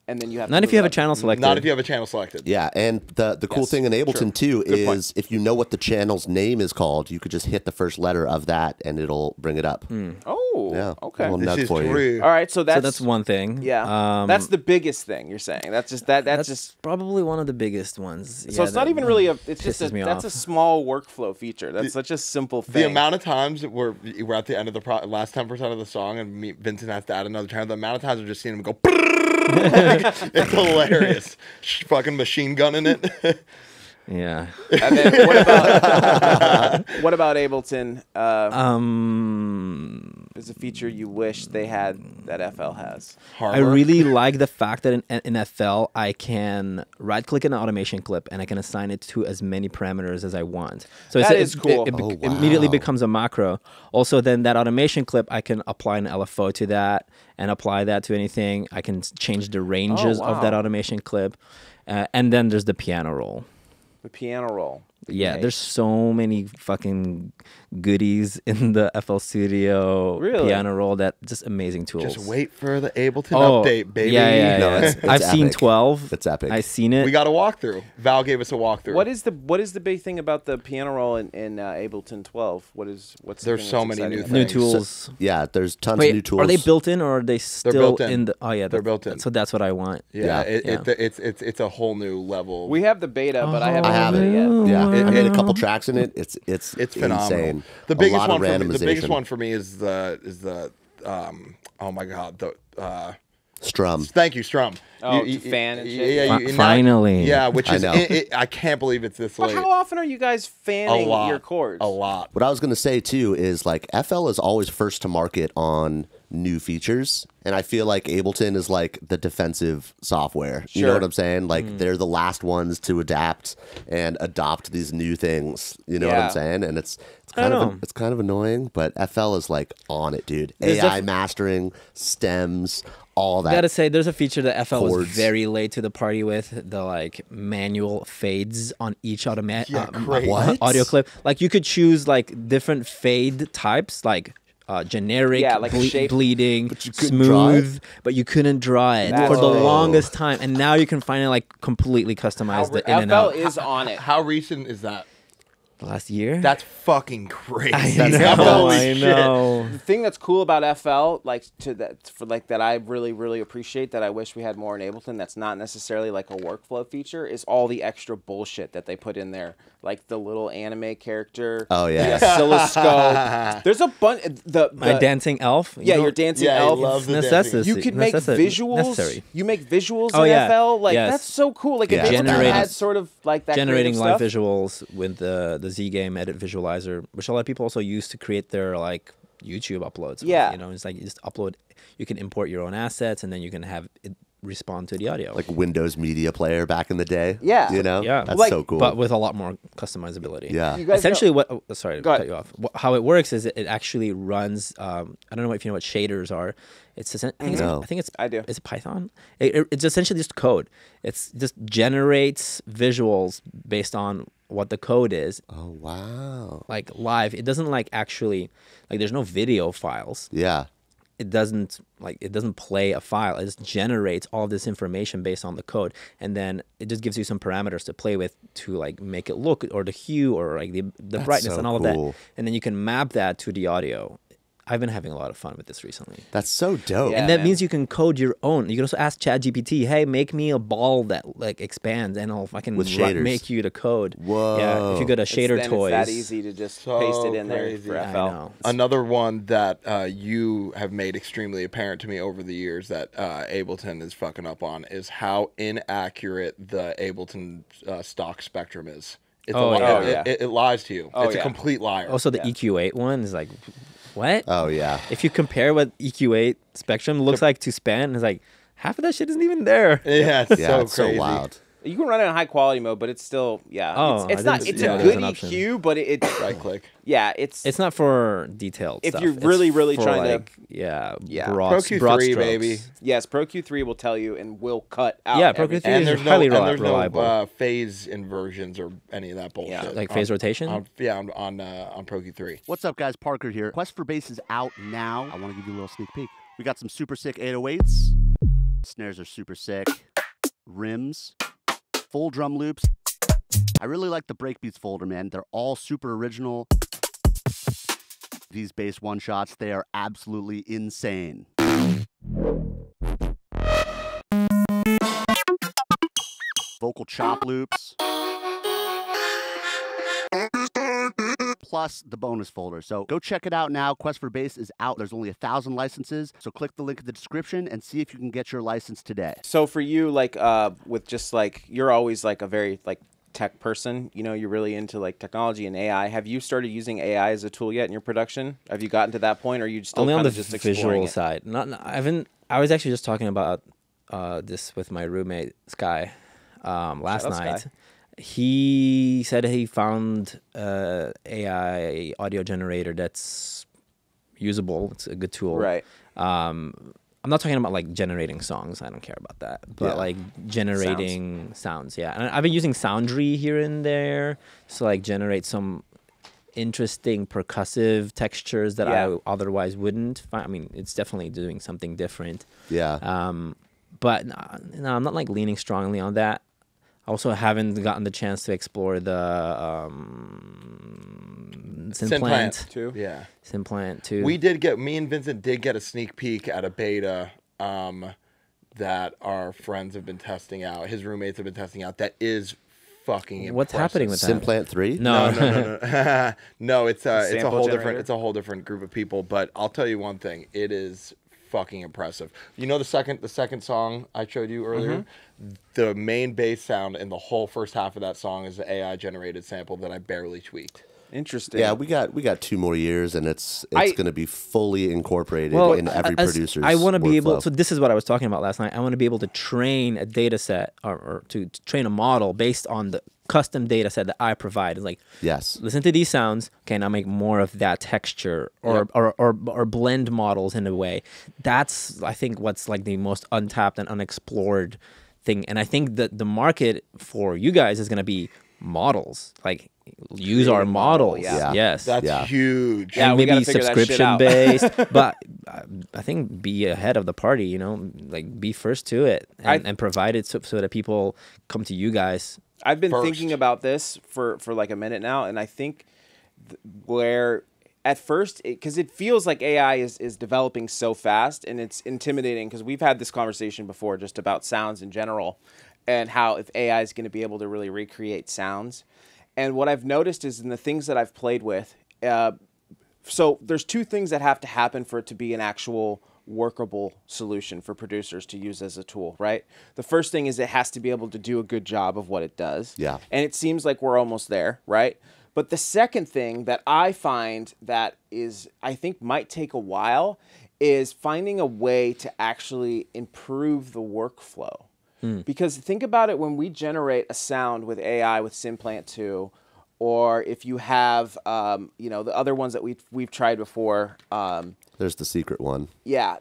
and then you have not if you have a channel selected. Not if you have a channel selected. Yeah, and the cool thing in Ableton too is if you know what the channel's name is called, you could just hit the first letter of that, and it'll bring it up. Oh, yeah, okay. This is true. All right, so that's one thing. Yeah, that's the biggest thing you're saying. That's just probably one of the biggest ones. So it's not even really it's just that's a small workflow feature. That's such a simple thing. The amount of times we're at the end of the last 10% of the song, and Vincent has to add another channel. The amount of times we're just seeing him go. It's hilarious. Fucking machine gunning it. Yeah. And then what about Ableton? Is a feature you wish they had that FL has? I really like the fact that in FL I can right-click an automation clip and I can assign it to as many parameters as I want. So it's cool. It immediately becomes a macro. Also, then that automation clip, I can apply an LFO to that and apply that to anything. I can change the ranges of that automation clip. And then there's the piano roll. The piano roll. Yeah, there's so many fucking goodies in the FL Studio piano roll that just amazing tools. Just wait for the Ableton update, baby. Yeah. No, it's I've epic. seen 12. It's epic. I've seen it. We got a walkthrough. Val gave us a walkthrough. What is the big thing about the piano roll in Ableton 12? What's there's so many new tools. So, yeah, there's tons of new tools. Are they built in or are they still in the? Oh yeah, they're built in. So that's what I want. Yeah, it's a whole new level. We have the beta, but I haven't had it yet. Yeah, I made a couple tracks in it. It's phenomenal. Insane. The biggest one for me is the oh my god, the Strum. Thank you, Strum. Oh, fan and shit. Yeah, finally. Yeah, which is I can't believe it's this late. But how often are you guys fanning your chords? A lot. What I was going to say too is like FL is always first to market on new features, and I feel like Ableton is like the defensive software. You know what I'm saying? Like they're the last ones to adapt and adopt these new things. You know what I'm saying? And it's kind of annoying, but FL is like on it, dude. AI mastering, stems, all that. I gotta say, there's a feature that FL was very late to the party with, the like manual fades on each audio clip. Like you could choose like different fade types, like generic, like bleeding, smooth, but you couldn't draw it for the longest time. And now you can finally like completely customize the in and out. FL is on it. How recent is that? Last year? That's fucking crazy. I know. The thing that's cool about FL, that I really appreciate, that I wish we had more in Ableton, that's not necessarily like a workflow feature, is all the extra bullshit that they put in there, like the little anime character. Oh yeah, the oscilloscope. There's a bunch. My dancing elf. Your dancing elf. Love the necessity. You can make visuals. Necessary. You make visuals in FL. Like that's so cool. Like if Ableton had sort of like that generating live stuff. visuals with the Z Game Edit Visualizer, which a lot of people also use to create their like YouTube uploads. Yeah, you know, it's like you just upload. You can import your own assets, and then you can have it respond to the audio. Like Windows Media Player back in the day. Yeah, you know, that's so cool. But with a lot more customizability. Yeah, essentially, sorry to cut you off. How it works is it actually runs. I don't know if you know what shaders are. I think it's Python. It's essentially just code. It's just generates visuals based on what the code is. Oh wow! Like live, it doesn't like actually like there's no video files. Yeah. It doesn't play a file. It just generates all this information based on the code, and then it just gives you some parameters to play with to like make it look, or the hue, or like the brightness and all of that, and then you can map that to the audio. I've been having a lot of fun with this recently. That's so dope. And that means you can code your own. You can also ask ChatGPT, hey, make me a ball that like expands, and I'll fucking make you the code. Whoa. Yeah, if you go to Shader Toys. It's that easy to just paste it in there for FL. Another one that you have made extremely apparent to me over the years that Ableton is fucking up on is how inaccurate the Ableton stock spectrum is. It's it lies to you. It's a complete liar. Also, the EQ8 one is like... What? Oh yeah. If you compare what EQ8 Spectrum looks like to Span, it's like half of that shit isn't even there. Yeah, it's so it's crazy. so wild. You can run it in high quality mode, but it's still it's not. It's a good EQ, but it's right click. Yeah, it's not for detailed. If stuff. you're really trying to Pro Q3 baby. Yes, Pro Q3 will tell you and will cut out. Yeah, Pro Q3 is highly reliable. No phase inversions or any of that bullshit. Yeah. Like phase rotation. On Pro Q3. What's up, guys? Parker here. Quest for Bass is out now. I want to give you a little sneak peek. We got some super sick 808s. Snares are super sick. Rims. Full drum loops. I really like the breakbeats folder, man. They're all super original. These bass one-shots, they are absolutely insane. Vocal chop loops. Plus the bonus folder. So go check it out now. Quest for Bass is out. There's only 1,000 licenses. So click the link in the description and see if you can get your license today. So for you, like with just like, you're always like a very like tech person, you know, you're really into like technology and AI. Have you started using AI as a tool yet in your production? Have you gotten to that point, or are you still only on the just visual side? I haven't. I was actually just talking about this with my roommate Sky last night. Sky. He said he found AI audio generator that's usable. It's a good tool. Right. I'm not talking about like generating songs. I don't care about that. But like generating sounds. Yeah. And I've been using Soundry here and there to like generate some interesting percussive textures that I otherwise wouldn't find. I mean, it's definitely doing something different. Yeah. But no, I'm not like leaning strongly on that. I also haven't gotten the chance to explore the Synplant 2. Yeah. Synplant 2. Me and Vincent did get a sneak peek at a beta that our friends have been testing out. His roommates have been testing out. That is fucking impressive. What's happening with that? Synplant 3? No. No, it's a whole different group of people, but I'll tell you one thing. It is fucking impressive. You know the second song I showed you earlier? The main bass sound in the whole first half of that song is the AI generated sample that I barely tweaked. Interesting. Yeah, we got 2 more years, and it's going to be fully incorporated in every producer's I want to be able. workflow. So this is what I was talking about last night. I want to be able to train a data set or to train a model based on the custom data set that I provide. It's like, yes, listen to these sounds. Okay, now make more of that texture or blend models in a way. That's, I think, what's like the most untapped and unexplored thing. And I think that the market for you guys is going to be models. Like, use our models. Yes. That's huge. And maybe subscription based. But I think be ahead of the party, you know, like be first to it and provide it so that people come to you guys. I've been thinking about this for like a minute now, and I think where at first, because it feels like AI is developing so fast, and it's intimidating, because we've had this conversation before just about sounds in general and how if AI is going to be able to really recreate sounds. And what I've noticed is in the things that I've played with, so there's 2 things that have to happen for it to be an actual workable solution for producers to use as a tool, right? The first thing is it has to be able to do a good job of what it does. Yeah. And it seems like we're almost there, right? But the second thing that I find that is, I think might take a while, is finding a way to actually improve the workflow. Because think about it, when we generate a sound with AI, with Synplant 2, or if you have, you know, the other ones that we've tried before. There's the secret one. Yeah,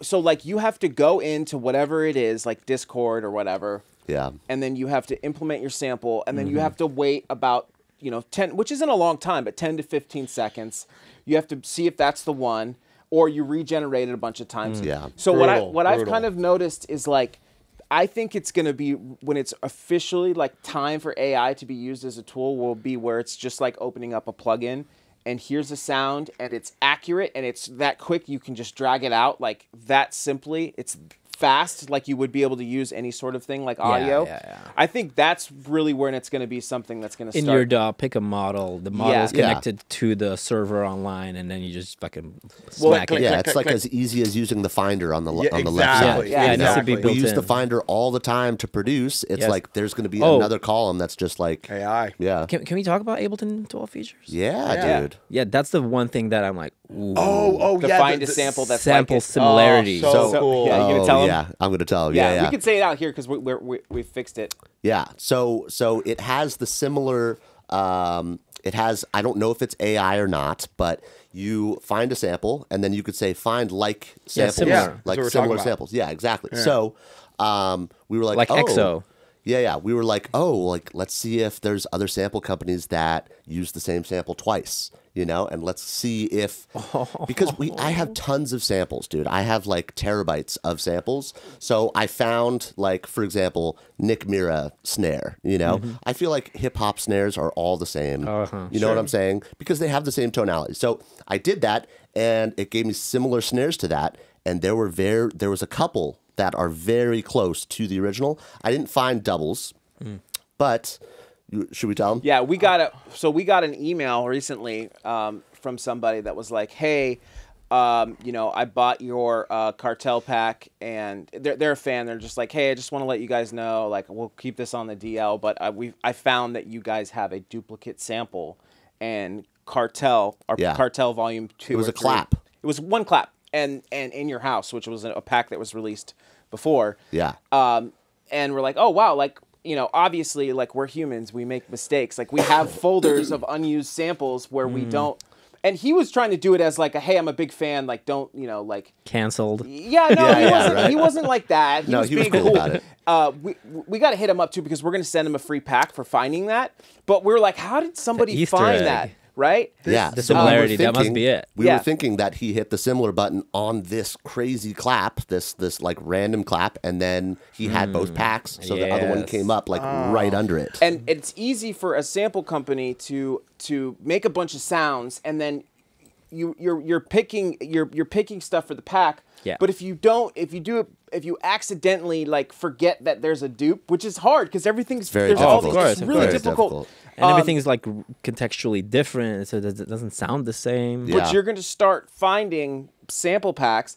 so like you have to go into whatever it is, like Discord or whatever. Yeah. And then you have to implement your sample, and then you have to wait about, you know, 10, which isn't a long time, but 10 to 15 seconds. You have to see if that's the one, or you regenerate it a bunch of times. Yeah. So what I've kind of noticed is like, I think it's going to be, when it's officially like time for AI to be used as a tool, will be where it's just like opening up a plugin and here's a sound and it's accurate and it's that quick. You can just drag it out like that simply. It's fast, like you would be able to use any sort of thing like audio. I think that's really when it's going to be something that's going to start. In your DAW, pick a model. The model is connected to the server online, and then you just fucking smack it. It's like as easy as using the Finder on the left side. It needs to be built We use in. the Finder all the time to produce. It's like there's going to be another column that's just like AI. Yeah. Can we talk about Ableton DAW features? Yeah, dude. Yeah, that's the one thing that I'm like, ooh. To find a sample that's sample like similarity. So cool. Yeah, you gonna tell him? Yeah, I'm gonna tell him. Yeah, we can say it out here because we fixed it. Yeah. So it has the similar. It has. I don't know if it's AI or not, but you find a sample and then you could say find like samples, similar. like That's what we're similar talking about. samples. Yeah, exactly. Yeah. So we were like EXO. Yeah. We were like, like let's see if there's other sample companies that use the same sample twice, and let's see if because I have tons of samples, dude. I have like terabytes of samples. So I found like, for example, Nick Mira snare, I feel like hip hop snares are all the same. You know what I'm saying? Because they have the same tonality. So I did that and it gave me similar snares to that. And there was a couple that are very close to the original. I didn't find doubles, but should we tell them? Yeah, we got an email recently from somebody that was like, "Hey, I bought your cartel pack," and they're a fan. They're just like, "Hey, I just want to let you guys know, like, we'll keep this on the DL, but I found that you guys have a duplicate sample, and Cartel Volume 2. It was a clap. It was one clap, and in your house, which was a pack that was released before. Yeah. And we're like, oh wow, like." Obviously, like, we're humans, we make mistakes. Like, we have folders of unused samples where we don't. And he was trying to do it as like hey, I'm a big fan. Like, don't like Canceled. Yeah, no, he wasn't like that. He was being cool about it. We got to hit him up too because we're gonna send him a free pack for finding that. But we're like, how did somebody find that? Right? The similarity, that must be it. We were thinking that he hit the similar button on this crazy clap, this like random clap, and then he had both packs, so the other one came up like right under it. And it's easy for a sample company to make a bunch of sounds, and then you're picking stuff for the pack. Yeah. But if you accidentally like forget that there's a dupe, which is hard because everything's very difficult. It's really very difficult. And everything's like contextually different, so it doesn't sound the same. Yeah. But you're going to start finding sample packs,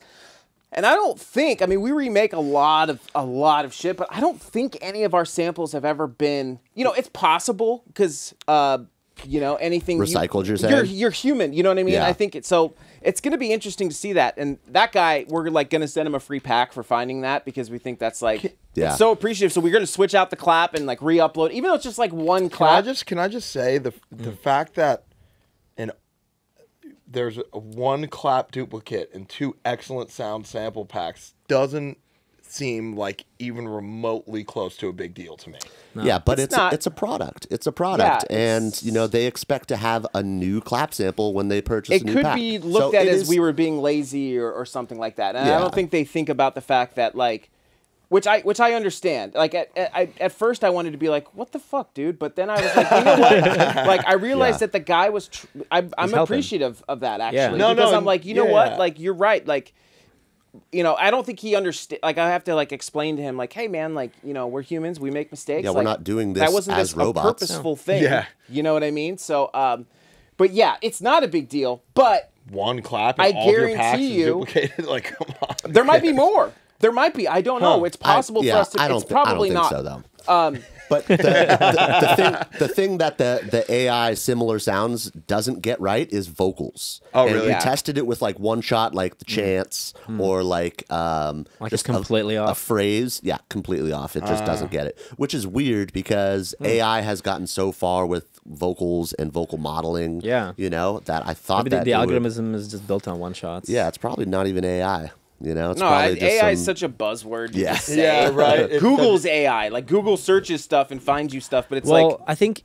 and I don't think. I mean, we remake a lot of shit, but I don't think any of our samples have ever been. It's possible because anything recycled. You're saying you're human. You know what I mean? Yeah. I think it's so. It's going to be interesting to see that. And that guy, we're like going to send him a free pack for finding that because we think that's like it's so appreciative. So we're going to switch out the clap and like re-upload, even though it's just like one clap. Can I just say the fact that there's a one clap duplicate and two excellent sound sample packs doesn't seem like even remotely close to a big deal to me. No. Yeah, but it's a product. It's a product, and they expect to have a new clap sample when they purchase a new pack. It could be looked at as we were being lazy or something like that. And I don't think they think about the fact that like, which I understand. Like at first I wanted to be like, what the fuck, dude? But then I was like, you know what? Like I realized that the guy was. I'm appreciative of that actually. Yeah. Because I'm like, you know what? Like you're right. Like. I don't think he understands. Like, I have to like explain to him, like, hey, man, like, we're humans, we make mistakes. Yeah, like, we're not doing this that wasn't as robots. A purposeful thing. Yeah, you know what I mean. So, but yeah, it's not a big deal. But one clap, and I all your packs guarantee is duplicated. Like, come on. There might be more. There might be. I don't know. It's possible for us to. It's probably I don't not. think so, though. But the thing that the AI similar sounds doesn't get right is vocals. Oh, and really? We tested it with like one shot, like the chants, or like just completely off a phrase. Yeah, completely off. It just doesn't get it, which is weird because AI has gotten so far with vocals and vocal modeling. Yeah, that I thought maybe the algorithm is just built on one shots. Yeah, it's probably not even AI. It's no, probably just AI is such a buzzword. Yeah, right. Google's AI. Like Google searches stuff and finds you stuff, but it's I think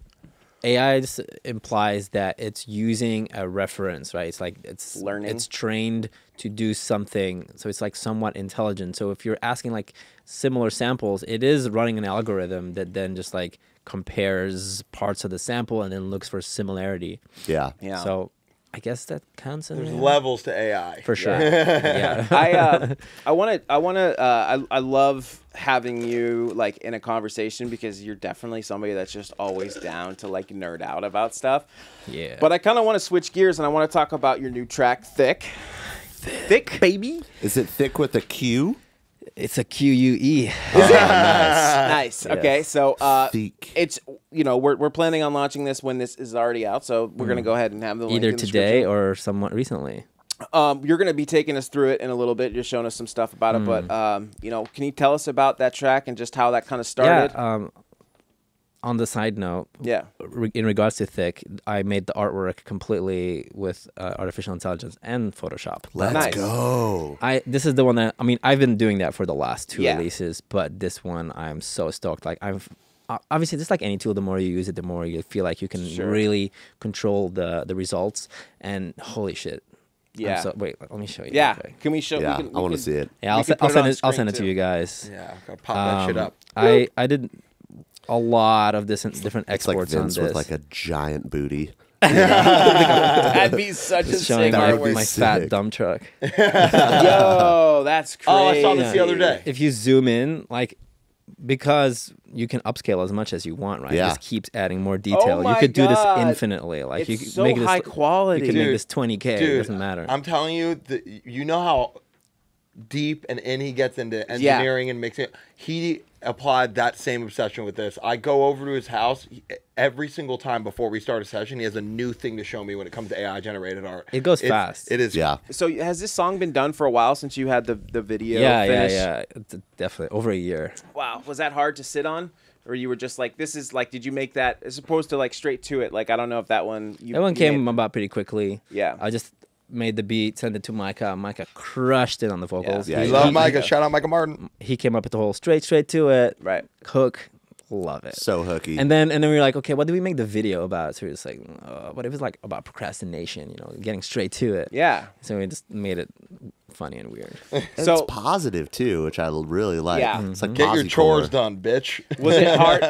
AI just implies that it's using a reference, right? It's like it's learning. It's trained to do something, so it's like somewhat intelligent. So if you're asking like similar samples, it is running an algorithm that then just like compares parts of the sample and then looks for similarity. Yeah. So I guess that counts. There's levels to AI for sure. Yeah. I love having you like in a conversation because you're definitely somebody that's just always down to like nerd out about stuff. Yeah. But I kind of want to switch gears and I want to talk about your new track, Thick. Thick, baby. Is it thick with a Q? It's a QUE. Oh, nice. Okay, yes. so Thick. it's we're planning on launching this when this is already out, so we're gonna go ahead and have the link Either in the today or somewhat recently. You're gonna be taking us through it in a little bit. You're showing us some stuff about it, but can you tell us about that track and just how that kind of started? Yeah. On the side note, yeah. In regards to Thick, I made the artwork completely with artificial intelligence and Photoshop. Let's go. This is the one that I've been doing that for the last 2 releases, but this one I'm so stoked. Like obviously just like any tool, the more you use it, the more you feel like you can really control the results. And holy shit. Yeah. Wait, let me show you. Yeah. Can we show? Yeah, I want to see it. Yeah, I'll send it to you guys. Yeah, gotta pop that shit up. I did a lot of different It's like exports Vince on this. with like a giant booty. That'd be such a showing sick artwork. my fat dump truck. Yo, that's crazy. Oh, I saw this the other day. If you zoom in, like, because you can upscale as much as you want, right? Yeah. It just keeps adding more detail. Oh you could do this God. infinitely. Like It's you could so make this high quality. You could make this 20K. Dude, It doesn't matter. I'm telling you, you know how deep and in he gets into engineering and mixing. He applied that same obsession with this. I go over to his house every single time before we start a session. He has a new thing to show me when it comes to AI generated art. It goes fast. It is. Yeah. So has this song been done for a while since you had the video? Yeah. Definitely over a year. Wow, was that hard to sit on? Or you were just like, this is like, did you make that as opposed to like straight to it? Like, I don't know if that one. That one came about pretty quickly. Yeah. I just made the beat, sent it to Micah. Micah crushed it on the vocals. Yeah, We love Micah. Shout out Micah Martin. He came up with the whole straight to it. Right. Hook. Love it. So hooky. And then we were like, okay, what do we make the video about? So we were just like, what if it's like about procrastination, getting straight to it. Yeah. So we just made it funny and weird. So it's positive too, which I really like. Yeah. It's like Get your chores Posi-core. done, bitch. Was it hard?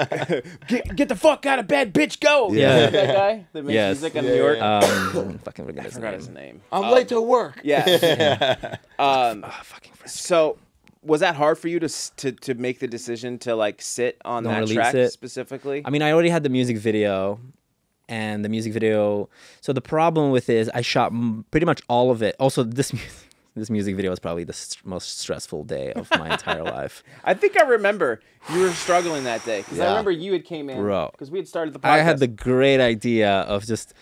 get the fuck out of bed, bitch, go. Yeah. That guy that makes music in New York. Fucking forget I forgot his name. I'm late to work. Yeah. Fucking So was that hard for you to make the decision to like sit on Don't that release track it. specifically? I mean, I already had the music video, and the music video. So the problem with it is I shot pretty much all of it. Also, this music video was probably the most stressful day of my entire life. I think I remember you were struggling that day because I remember you had came in because we had started the podcast. I had the great idea of just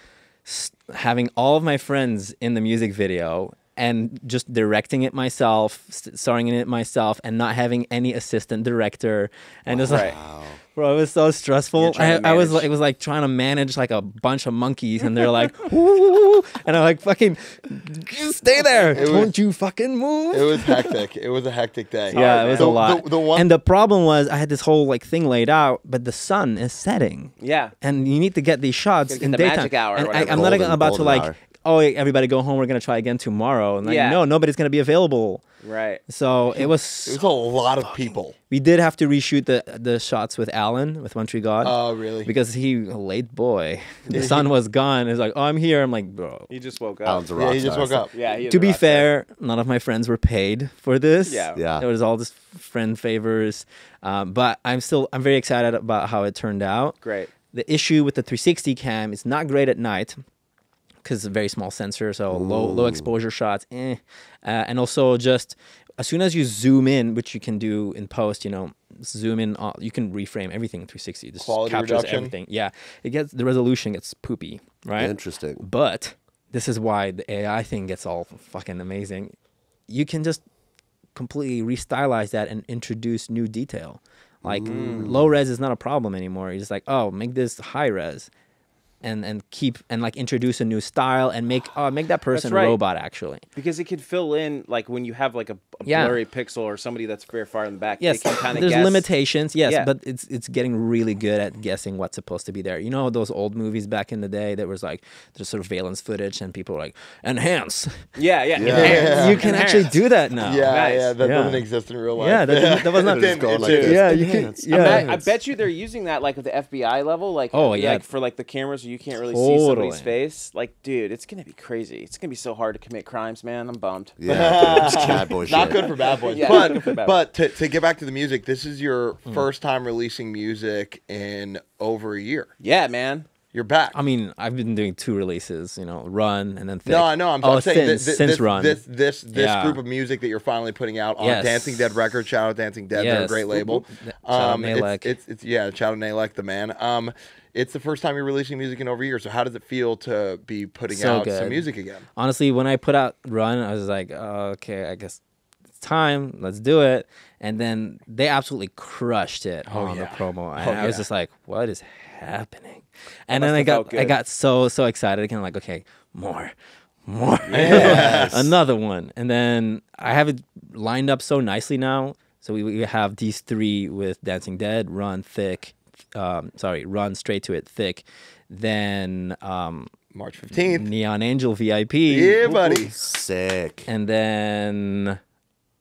having all of my friends in the music video and just directing it myself, starring in it myself, and not having any assistant director. And just like, bro, it was so stressful. I was like, it was like trying to manage like a bunch of monkeys, and they're like, woo, and I'm like, fucking, stay there, don't you fucking move. It was hectic. It was a hectic day. Yeah, it was a lot. And the problem was, I had this whole like thing laid out, but the sun is setting. Yeah, and you need to get these shots in the daytime. Magic hour. And I'm not about to like, oh, everybody go home. We're gonna try again tomorrow. And like, no, nobody's gonna be available. Right. So it was a lot of people. We did have to reshoot the shots with Alan with One Tree God. Oh, really? Because he late boy. The sun was gone. He's like, oh, I'm here. I'm like, bro. He just woke up. Alan's a rock he just woke up. Yeah. To be fair, none of my friends were paid for this. Yeah. It was all just friend favors. But I'm very excited about how it turned out. Great. The issue with the 360 cam is not great at night, because it's a very small sensor, so low exposure shots, and also just as soon as you zoom in, which you can do in post, zoom in, you can reframe everything in 360. This quality captures reduction. everything. Yeah, the resolution gets poopy, right? Interesting. But this is why the AI thing gets all fucking amazing. You can just completely restylize that and introduce new detail. Like low res is not a problem anymore. You're just like, oh, make this high res. And keep and like introduce a new style and make that person a robot actually, because it could fill in like when you have like a blurry pixel or somebody that's very far in the back. Yes, they can kind of there's guess. limitations. Yes, but it's getting really good at guessing what's supposed to be there. You know those old movies back in the day that was like there's surveillance footage and people were like enhance. Yeah. You can actually do that now. Yeah, that doesn't exist in real life. Yeah, that was not just going like this. Yeah, you can. Yeah, I bet you they're using that like at the FBI level, like like for like the cameras. so you can't really see somebody's face. Like, dude, it's gonna be crazy. It's gonna be so hard to commit crimes, man. I'm bummed. Yeah, bad boy shit. Not good for bad boys. Yeah, but to get back to the music, this is your first time releasing music in over a year. Yeah, man. You're back. I mean, I've been doing 2 releases, you know, Run and then Thick. No, I know. I'm saying since Run. This group of music that you're finally putting out on Dancing Dead Records. Shout out Dancing Dead. They're a great label. Shout out Nalek. It's shout out Nalek, the man. It's the first time you're releasing music in over a year. So how does it feel to be putting out some music again? Honestly, when I put out Run, I was like, oh, okay, I guess it's time. Let's do it. And then they absolutely crushed it on the promo. And I was just like, what is happening? And then I got so excited again, like, okay, more, yes. another one. And then I have it lined up so nicely now. So we have these 3 with Dancing Dead, Run, Thick. Run, Straight to It, Thick. Then March 15th, Neon Angel VIP. Yeah, buddy. Sick. And then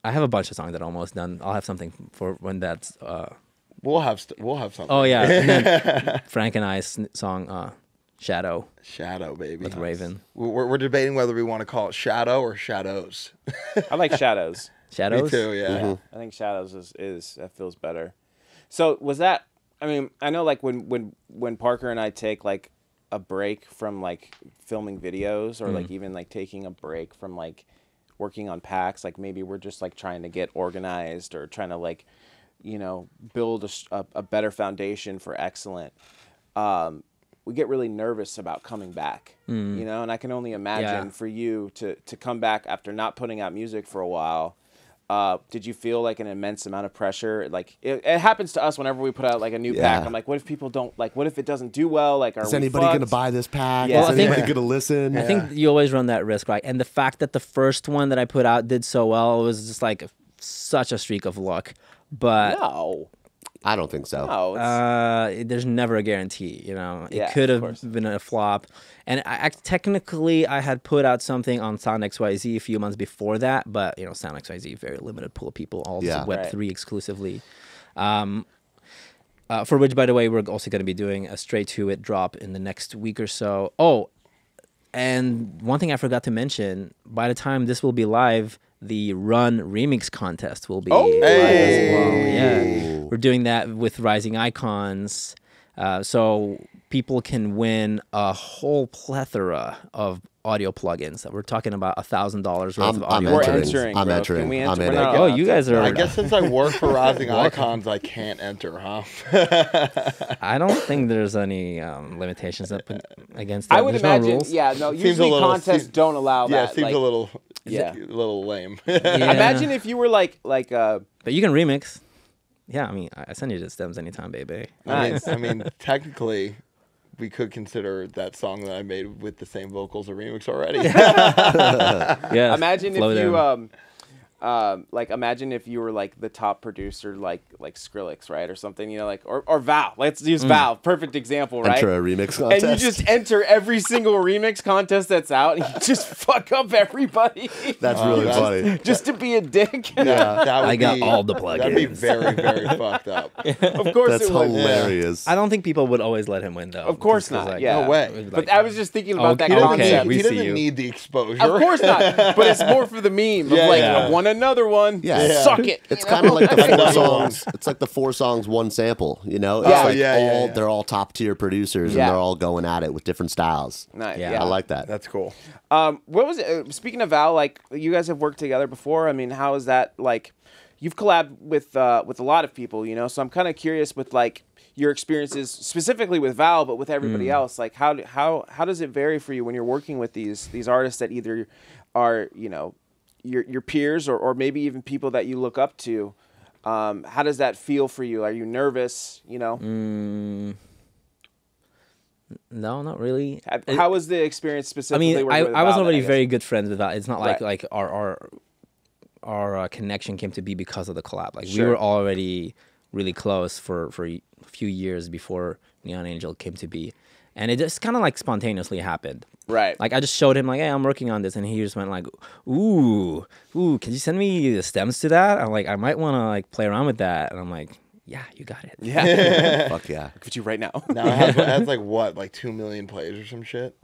I have a bunch of songs that are almost done. I'll have something for when that's. We'll have something. Oh yeah, and then Frank and I's song Shadow. Shadow, baby. With Raven. We're debating whether we want to call it Shadow or Shadows. I like Shadows. Shadows? Me too, yeah. I think Shadows is that feels better. So was that? I mean, I know like when Parker and I take like a break from like filming videos or like even like taking a break from like working on packs, like maybe we're just like trying to get organized or trying to like, you know, build a better foundation for XLNT. We get really nervous about coming back, you know, and I can only imagine for you to come back after not putting out music for a while. Did you feel like an immense amount of pressure? Like it happens to us whenever we put out like a new pack. I'm like, what if people don't like? What if it doesn't do well? Like, is anybody gonna buy this pack? Yeah. Is anybody gonna listen? I think you always run that risk, right? And the fact that the first one that I put out did so well was just like such a streak of luck. But no, I don't think so. No, there's never a guarantee, you know. It could have been a flop. And technically, I had put out something on Sound XYZ a few months before that, but, you know, Sound XYZ, very limited pool of people, all Web3 exclusively. For which, by the way, we're also going to be doing a Straight to It drop in the next week or so. Oh, and one thing I forgot to mention, by the time this will be live, the Run Remix contest will be live as well. Yeah, we're doing that with Rising Icons, so people can win a whole plethora of audio plugins. We're talking about $1,000 worth of audio. We're entering. I'm entering. I'm in. Oh, you guys are. I guess since I work for Rising Icons, I can't enter, huh? I don't think there's any limitations up against that. I would imagine. No. Usually contests don't allow that. Yeah, it seems like, a little lame. Imagine if you were like. But you can remix. Yeah, I mean, I send you the stems anytime, baby. Nice. I mean, technically, we could consider that song that I made with the same vocals a remix already. Yeah. Imagine if you imagine if you were like the top producer, like Skrillex, right, or something, you know, like or Val. Let's use Val, perfect example, right? Enter a remix contest, and you just enter every single remix contest that's out, and you just fuck up everybody. That's really funny. Just to be a dick. Yeah, I got all the plugins. That'd be very, very fucked up. Of course, that's it would. hilarious. I don't think people would always let him win, though. Of course not. Like, yeah, no way. But I was just thinking about that He concept. doesn't need the exposure. Of course not. But it's more for the meme of like one another one. Yeah. Suck it. It's kind of like the 4 songs. It's like the 4 songs, 1 sample. You know, it's they're all top tier producers and they're all going at it with different styles. Nice. Yeah. I like that. That's cool. What was it? Speaking of Val, like you guys have worked together before. I mean, how is that like? You've collabed with a lot of people, you know. So I'm kind of curious with like your experiences specifically with Val, but with everybody else. Like how does it vary for you when you're working with these artists that either are, you know, your peers or maybe even people that you look up to? How does that feel for you? Are you nervous? You know? No, not really. How was the experience specifically? I mean, I was already then, very good friends with Val. It's not like our connection came to be because of the collab. Like we were already really close for a few years before Neon Angel came to be. And it just kind of like spontaneously happened. Right. Like I just showed him like, hey, I'm working on this, and he just went like, ooh, can you send me the stems to that? I'm like, I might want to like play around with that, and I'm like, Yeah, you got it. Yeah. Fuck yeah. Look at you right now. Now it has like what, like 2 million plays or some shit.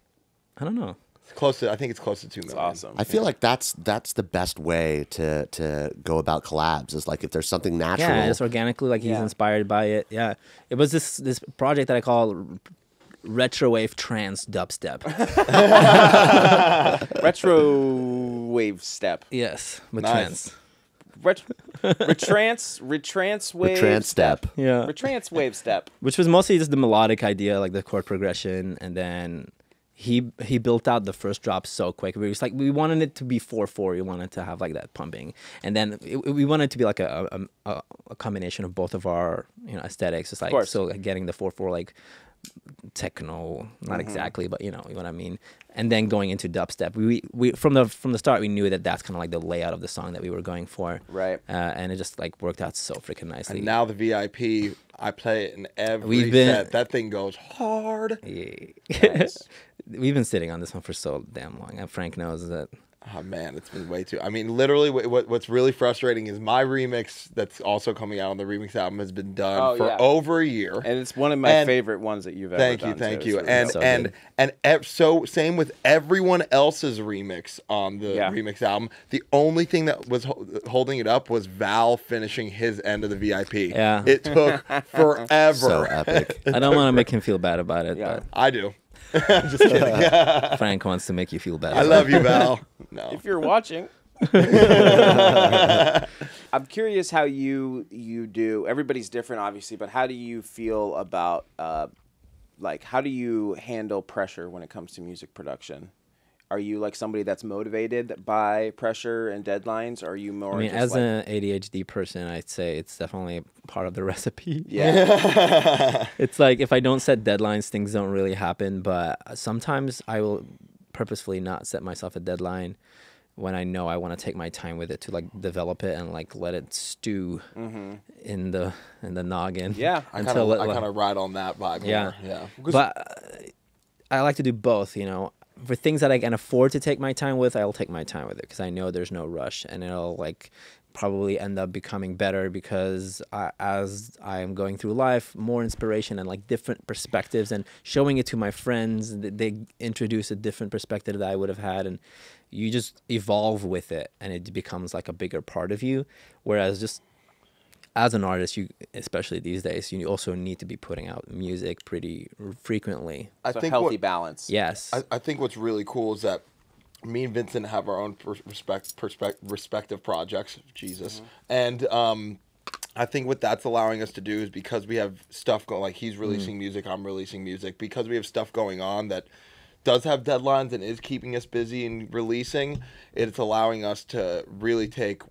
I don't know. It's close to. I think it's close to 2 million. That's awesome. I feel like that's the best way to go about collabs is like if there's something natural. Yeah, it's organically like he's inspired by it. Yeah, it was this project that I call retrowave trance dubstep. Retrowave step. Yes, with Nice. trance. Retrance wave step. Yeah, Retrance wave step. which was mostly just the melodic idea, like the chord progression, and then he built out the first drop so quick. We was like, we wanted it to be 4/4. We wanted to have like that pumping, and then we wanted it to be like a combination of both of our aesthetics. It's like so like getting the 4/4 like techno, not exactly, but you know what I mean. And then going into dubstep, we from the start we knew that that's kind of like the layout of the song that we were going for, right? And it just like worked out so freaking nicely. And now the VIP, I play it in every set. That thing goes hard. Nice. We've been sitting on this one for so damn long, and Frank knows that. Oh man, it's been way too. I mean, literally, what's really frustrating is my remix that's also coming out on the remix album has been done for over a year, and it's one of my favorite ones that you've ever done. Thank you. Really So same with everyone else's remix on the remix album. The only thing that was holding it up was Val finishing his end of the VIP. Yeah, it took forever. So epic. I don't want to make him feel bad about it. Yeah. But I do. Just kidding. Frank wants to make you feel bad. I love you, Val. No. If you're watching. I'm curious how you do. Everybody's different, obviously, but how do you feel about like how do you handle pressure when it comes to music production? Are you like somebody that's motivated by pressure and deadlines? Or are you more? I mean, just as like... an ADHD person, I'd say it's definitely part of the recipe. Yeah. It's like if I don't set deadlines, things don't really happen. But sometimes I will purposefully not set myself a deadline when I know I want to take my time with it to like develop it and like let it stew in the noggin. Yeah. I kind of ride on that vibe. Yeah. More. Yeah. But I like to do both, you know. For things that I can afford to take my time with, I'll take my time with it because I know there's no rush, and it'll like probably end up becoming better because as I am going through life, more inspiration and like different perspectives, and showing it to my friends, they introduce a different perspective that I would have had, and you just evolve with it, and it becomes like a bigger part of you. Whereas just as an artist, you, especially these days, you also need to be putting out music pretty frequently. I think healthy balance. Yes. I think what's really cool is that me and Vincent have our own respective projects. Jesus. And I think what that's allowing us to do is because we have stuff going, like he's releasing music, I'm releasing music, because we have stuff going on that does have deadlines and is keeping us busy and releasing, it's allowing us to really take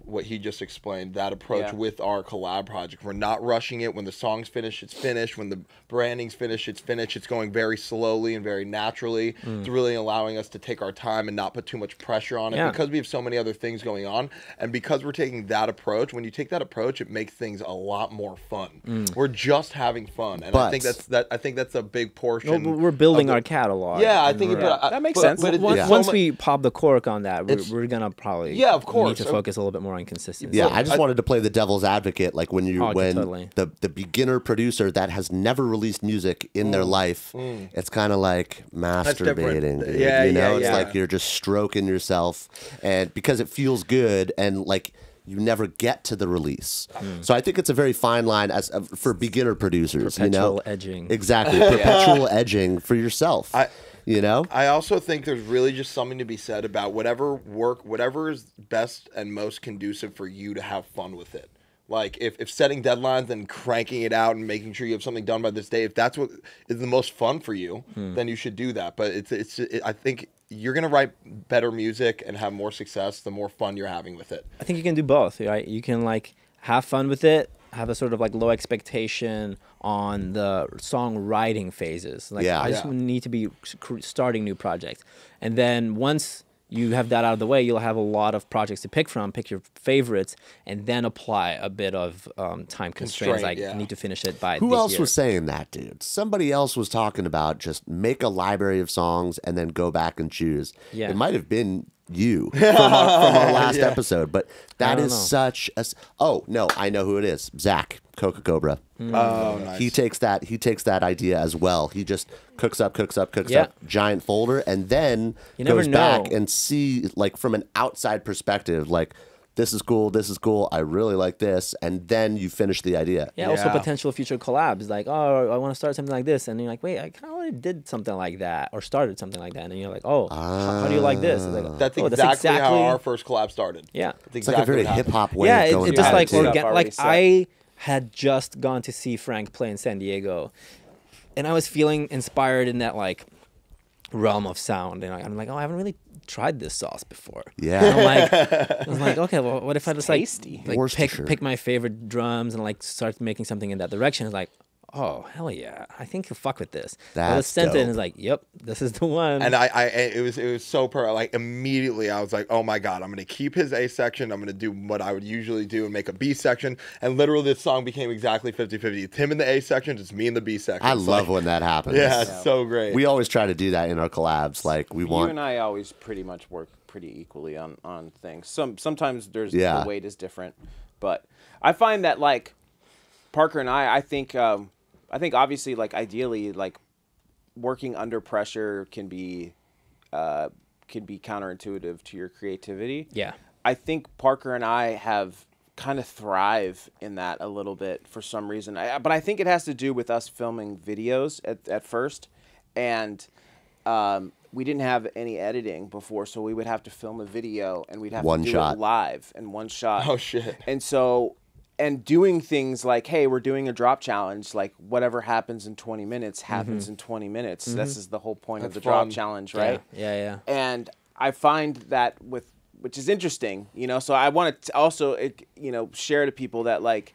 what he just explained, that approach with our collab project. We're not rushing it. When the song's finished, it's finished. When the branding's finished, it's finished. It's going very slowly and very naturally. It's really allowing us to take our time and not put too much pressure on it because we have so many other things going on. And because we're taking that approach, when you take that approach, it makes things a lot more fun. We're just having fun. And I think that's a big portion. Well, we're building our catalog. Yeah, I think that makes sense. But once we pop the cork on that, we're going to probably of course need to focus a little bit more on consistency. Yeah, I just wanted to play the devil's advocate, like when totally. the beginner producer that has never released music in their life, it's kind of like masturbating. Dude, it's like you're just stroking yourself, and because it feels good, and like you never get to the release. So I think it's a very fine line as for beginner producers. Perpetual edging. Exactly, perpetual edging for yourself. I also think there's really just something to be said about whatever is best and most conducive for you to have fun with it. Like if setting deadlines and cranking it out and making sure you have something done by this day, if that's what is the most fun for you, then you should do that. But I think you're going to write better music and have more success the more fun you're having with it. I think you can do both, right? You can like have fun with it, have a sort of like low expectation on the songwriting phases. Like I just need to be starting new projects. And then once you have that out of the way, you'll have a lot of projects to pick from, pick your favorites, and then apply a bit of time constraints. Like, I need to finish it by Who this else year. was saying that, dude? Somebody else was talking about just make a library of songs and then go back and choose. Yeah. It might have been you from our last episode. But that is such a... Oh, no, I know who it is. Zach, Coca Cobra. Oh, nice. He takes that idea as well. He just cooks up, giant folder, and then goes back and see, like, from an outside perspective, like, this is cool, I really like this, and then you finish the idea. Yeah, also potential future collabs, like, oh, I want to start something like this, and you're like, wait, I kind of already did something like that, or started something like that, and then you're like, oh, how do you like this? It's like, that's exactly how our first collab started. Yeah. It's like a very hip-hop way of going it's just like, like I had just gone to see Frank play in San Diego, and I was feeling inspired in that, like, realm of sound, and I'm like, oh, I haven't really tried this sauce before. Yeah. I was like, okay, well, what if I just like pick my favorite drums and like start making something in that direction? It's like, oh, hell yeah, I think you'll fuck with this. That's sent it and it's like, yep, this is the one. And it was so like immediately I was like, oh my God, I'm going to keep his A section. I'm going to do what I would usually do and make a B section. And literally this song became exactly 50-50. It's him in the A section, it's me in the B section. I love when that happens. Yeah, it's so great. We always try to do that in our collabs. Like you and I always pretty much work pretty equally on things. Sometimes the weight is different. But I find that like Parker and I think obviously, like, ideally, like, working under pressure can be counterintuitive to your creativity. Yeah. I think Parker and I have kind of thrive in that a little bit for some reason. But I think it has to do with us filming videos at first, and we didn't have any editing before, so we would have to film a video, and we'd have to do it live in one shot. Oh, shit. And so... And doing things like, hey, we're doing a drop challenge, like whatever happens in 20 minutes happens in 20 minutes. This is the whole point of the drop challenge, right? Yeah. And I find that which is interesting, so I want to also, share to people that like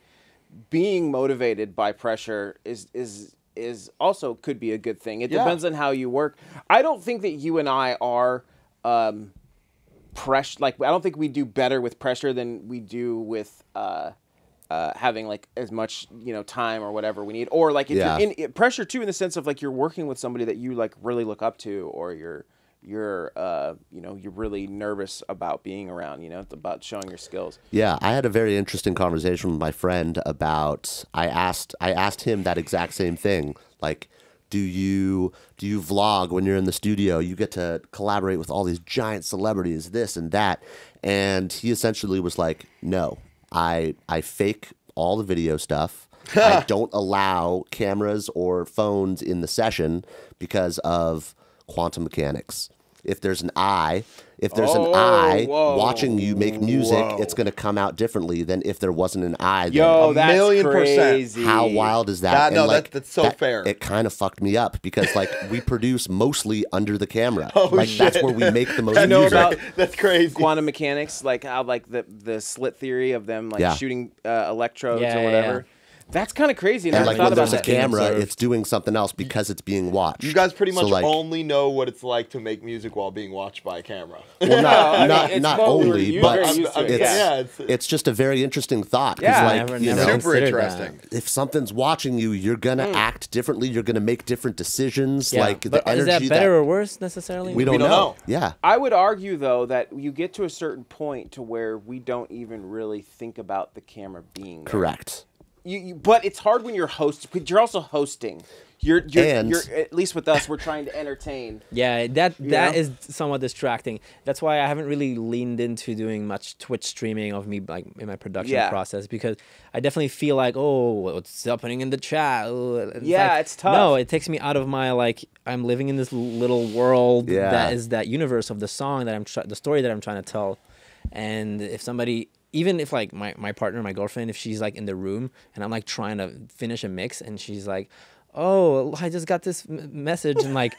being motivated by pressure is also could be a good thing. It depends on how you work. I don't think that you and I are pressure. Like, I don't think we do better with pressure than we do with having like as much time or whatever we need, or like if you're in pressure too, in the sense of like you're working with somebody that you like really look up to, or you're really nervous about being around, about showing your skills. Yeah, I had a very interesting conversation with my friend about. I asked him that exact same thing, like. Do you vlog when you're in the studio? You get to collaborate with all these giant celebrities, this and that. And he essentially was like, no, I fake all the video stuff. I don't allow cameras or phones in the session because of quantum mechanics. If there's an eye watching you make music, it's going to come out differently than if there wasn't an eye there. Yo, that's 1,000,000%. How wild is that? That's so fair. It kind of fucked me up because like we produce mostly under the camera. Shit. That's where we make the most music. About that's crazy. Quantum mechanics, like how like the slit theory of them like shooting electrodes or whatever. Yeah. That's kind of crazy. And like when there's a camera, it's doing something else because it's being watched. You guys pretty much only know what it's like to make music while being watched by a camera. Well, not only, but it's just a very interesting thought. Yeah, like, super interesting. If something's watching you, you're gonna act differently. You're gonna make different decisions. Yeah. Like but the energy. Is that better or worse necessarily? We don't know. Yeah. I would argue though that you get to a certain point to where we don't even really think about the camera being there. Correct. But it's hard when you're hosting. But you're also hosting. You're at least with us, we're trying to entertain. Yeah, that is somewhat distracting. That's why I haven't really leaned into doing much Twitch streaming of me like in my production process, because I definitely feel like, oh, what's happening in the chat? It's tough. No, it takes me out of my like I'm living in this little world that is that universe of the song that the story that I'm trying to tell, and if somebody. Even if like my partner, my girlfriend, if she's like in the room and I'm like trying to finish a mix and she's like, oh, I just got this message and like,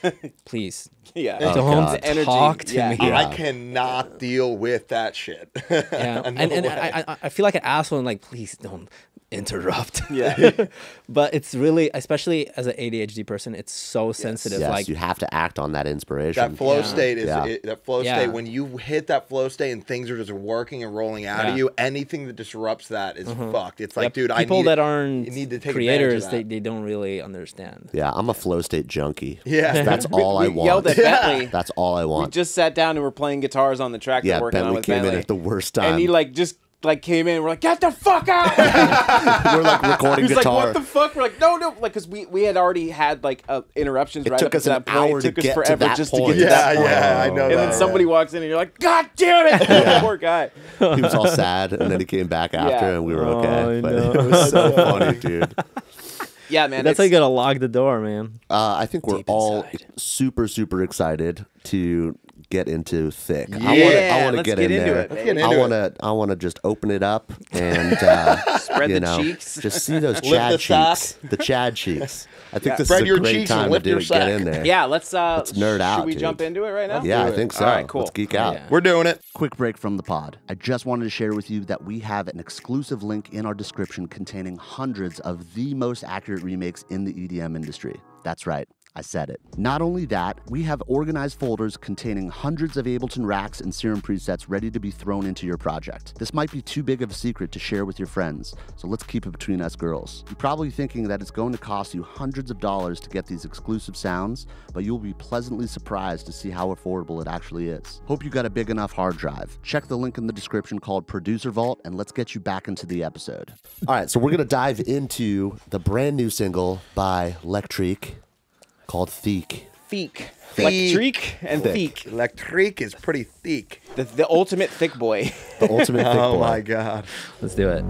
please, don't talk to me. I cannot deal with that shit. And I feel like an asshole and like, please don't. interrupt. Yeah. But it's really, especially as an ADHD person, it's so sensitive. Yes, like you have to act on that inspiration. That flow state is that flow Yeah. state. When you hit that flow state and things are just working and rolling out of you, anything that disrupts that is fucked. It's like, dude, people that aren't you need to take creators, advantage of that. they don't really understand. Yeah, I'm a flow state junkie. Yeah. That's all I want. Yelled at Bentley. That's all I We want. just sat down and we're playing guitars on the track that we're working on Bentley with came Bentley. in at the worst time. And he like just like came in and we're like, get the fuck out. We're like recording He's guitar. like, what the fuck? We're like, no, like, because we had already had like interruptions right took up us to that an point. hour It took to us get to forever that just point. to get to that point. I know And that. then somebody walks in and you're like, God damn it. Poor guy. He was all sad, and then he came back after, and we were okay. I But know. it was so funny, dude. Yeah, man. That's how you gotta lock the door, man. I think we're Deep all inside. super, super excited to get into thick. Yeah, I want to let's get get in into there. it, baby. I want to just open it up and Spread you the know, cheeks. just see those Lift Chad the cheeks, sack. the Chad cheeks. I think this Spread is a your great cheeks and time to lift your get sack. in there. Yeah, let's nerd out, Should we dude. jump into it right now? Yeah, I do it. think so. All right, cool. Let's geek out. Yeah. We're doing it. Quick break from the pod. I just wanted to share with you that we have an exclusive link in our description containing hundreds of the most accurate remakes in the EDM industry. That's right. I said it. Not only that, we have organized folders containing hundreds of Ableton racks and Serum presets ready to be thrown into your project. This might be too big of a secret to share with your friends, so let's keep it between us girls. You're probably thinking that it's going to cost you hundreds of dollars to get these exclusive sounds, but you'll be pleasantly surprised to see how affordable it actually is. Hope you got a big enough hard drive. Check the link in the description called Producer Vault, and let's get you back into the episode. All right, so we're gonna dive into the brand new single by Lektrique called THIQUE. Thick. Lektrique and thick. Lektrique is pretty thick. The ultimate thick boy. The ultimate thick Oh boy. my god. Let's do it.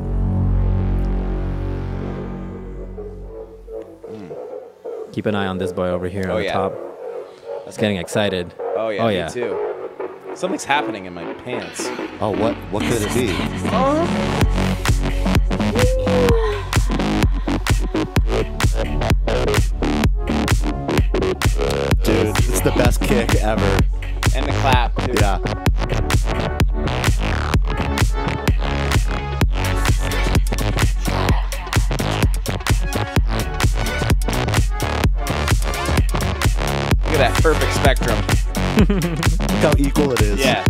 Keep an eye on this boy over here on the yeah. top. It's getting excited. Oh yeah, Oh, me yeah. too. Something's happening in my pants. Oh, what could it be? Dude, it's the best kick ever. And the clap, too. Yeah. Look at that perfect spectrum. Look how equal it is. Yeah.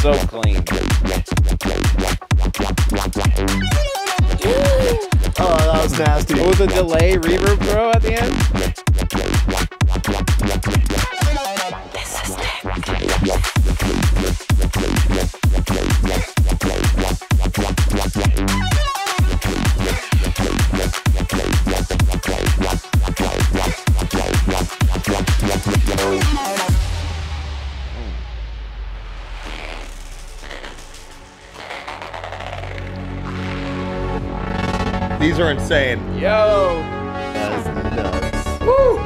So clean. Oh, that was nasty. What was the delay reverb throw at the end? These are insane. Yo. That's nuts. Woo.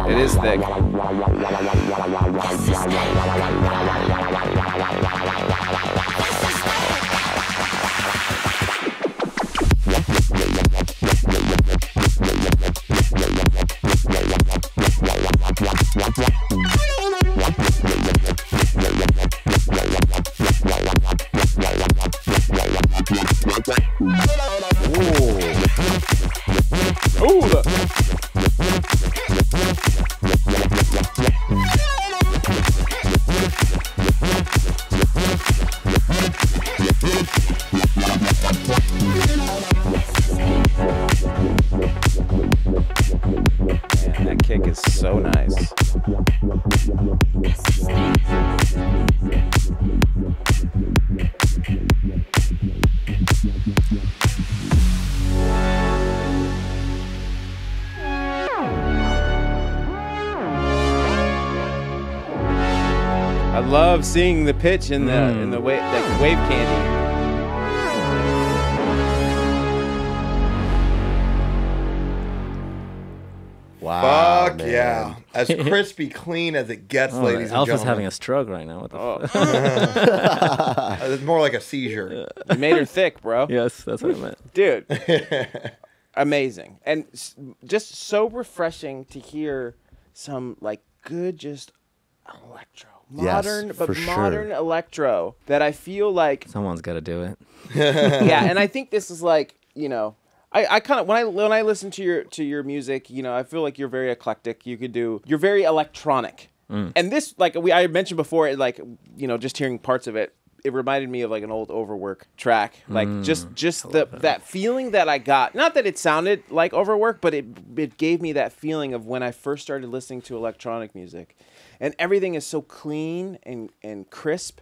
It is thick. I love seeing the pitch in the wave candy. Wow, Fuck man. yeah. As crispy clean as it gets, ladies and Alpha's gentlemen. having a stroke right now. What the fuck? It's more like a seizure. You made her thick, bro. Yes, that's what I meant. Dude. Amazing. And just so refreshing to hear some like good just electro. Modern, yes, but for modern sure. electro that I feel like Someone's got to do it. yeah, and I think this is like, you know, I kind of when I listen to your music, you know, I feel like you're very eclectic. You're very electronic. And this, like I mentioned before, like, you know, just hearing parts of it, it reminded me of like an old Overwork track. Like just that feeling that I got. Not that it sounded like Overwork, but it gave me that feeling of when I first started listening to electronic music. And everything is so clean and crisp,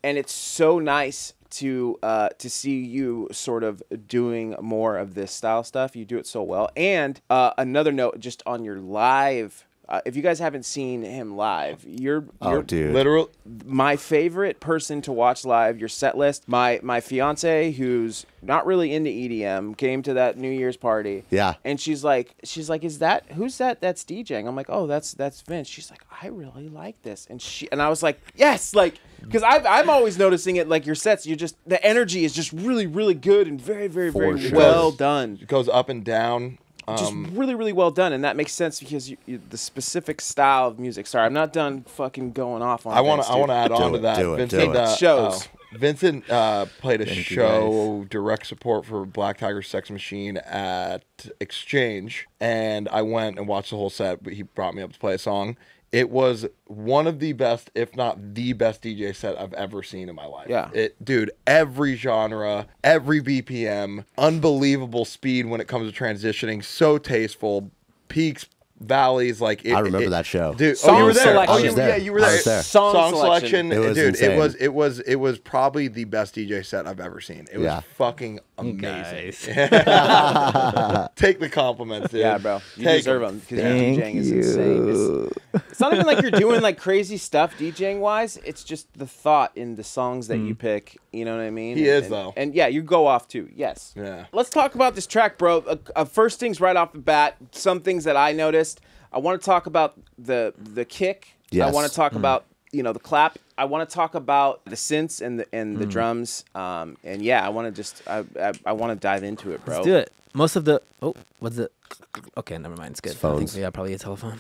and it's so nice to see you sort of doing more of this style stuff. You do it so well. And another note, just on your live, if you guys haven't seen him live, you're dude, Literal. my favorite person to watch live. Your set list. My fiance, who's not really into EDM, came to that New Year's party. Yeah. And she's like, who's that? That's DJing. I'm like, oh, that's Vince. She's like, I really like this. And I was like, yes, like, because I'm always noticing it. Like your sets, the energy is just really, really good and very, very, very sure. well done. It goes up and down. Just really, really well done, and that makes sense because the specific style of music. Sorry, I'm not done fucking going off on. I want to add on to that. Vincent shows. Vincent played a show, direct support for Black Tiger Sex Machine at Exchange, and I went and watched the whole set. But he brought me up to play a song. It was one of the best, if not the best DJ set I've ever seen in my life. Yeah. Dude, every genre, every BPM, unbelievable speed when it comes to transitioning, so tasteful, peaks, valleys, like I remember that show. Dude, Song you were there. selection. Oh, you were there. I was there. Song selection. It was dude, insane. it was probably the best DJ set I've ever seen. It was fucking amazing. Take the compliments, dude. Yeah, bro. You deserve them because your DJing is insane. It's not even like you're doing like crazy stuff DJing wise. It's just the thought in the songs that you pick. You know what I mean? He is, though. And yeah, you go off too. Yes. Yeah. Let's talk about this track, bro. First things right off the bat. Some things that I noticed. I want to talk about the kick. Yes. I want to talk about the clap. I want to talk about the synths and the drums. And yeah, I want to just I want to dive into it, bro. Let's do it. Most of the what's it? Okay, never mind. It's good. It's phones. I think, probably a telephone.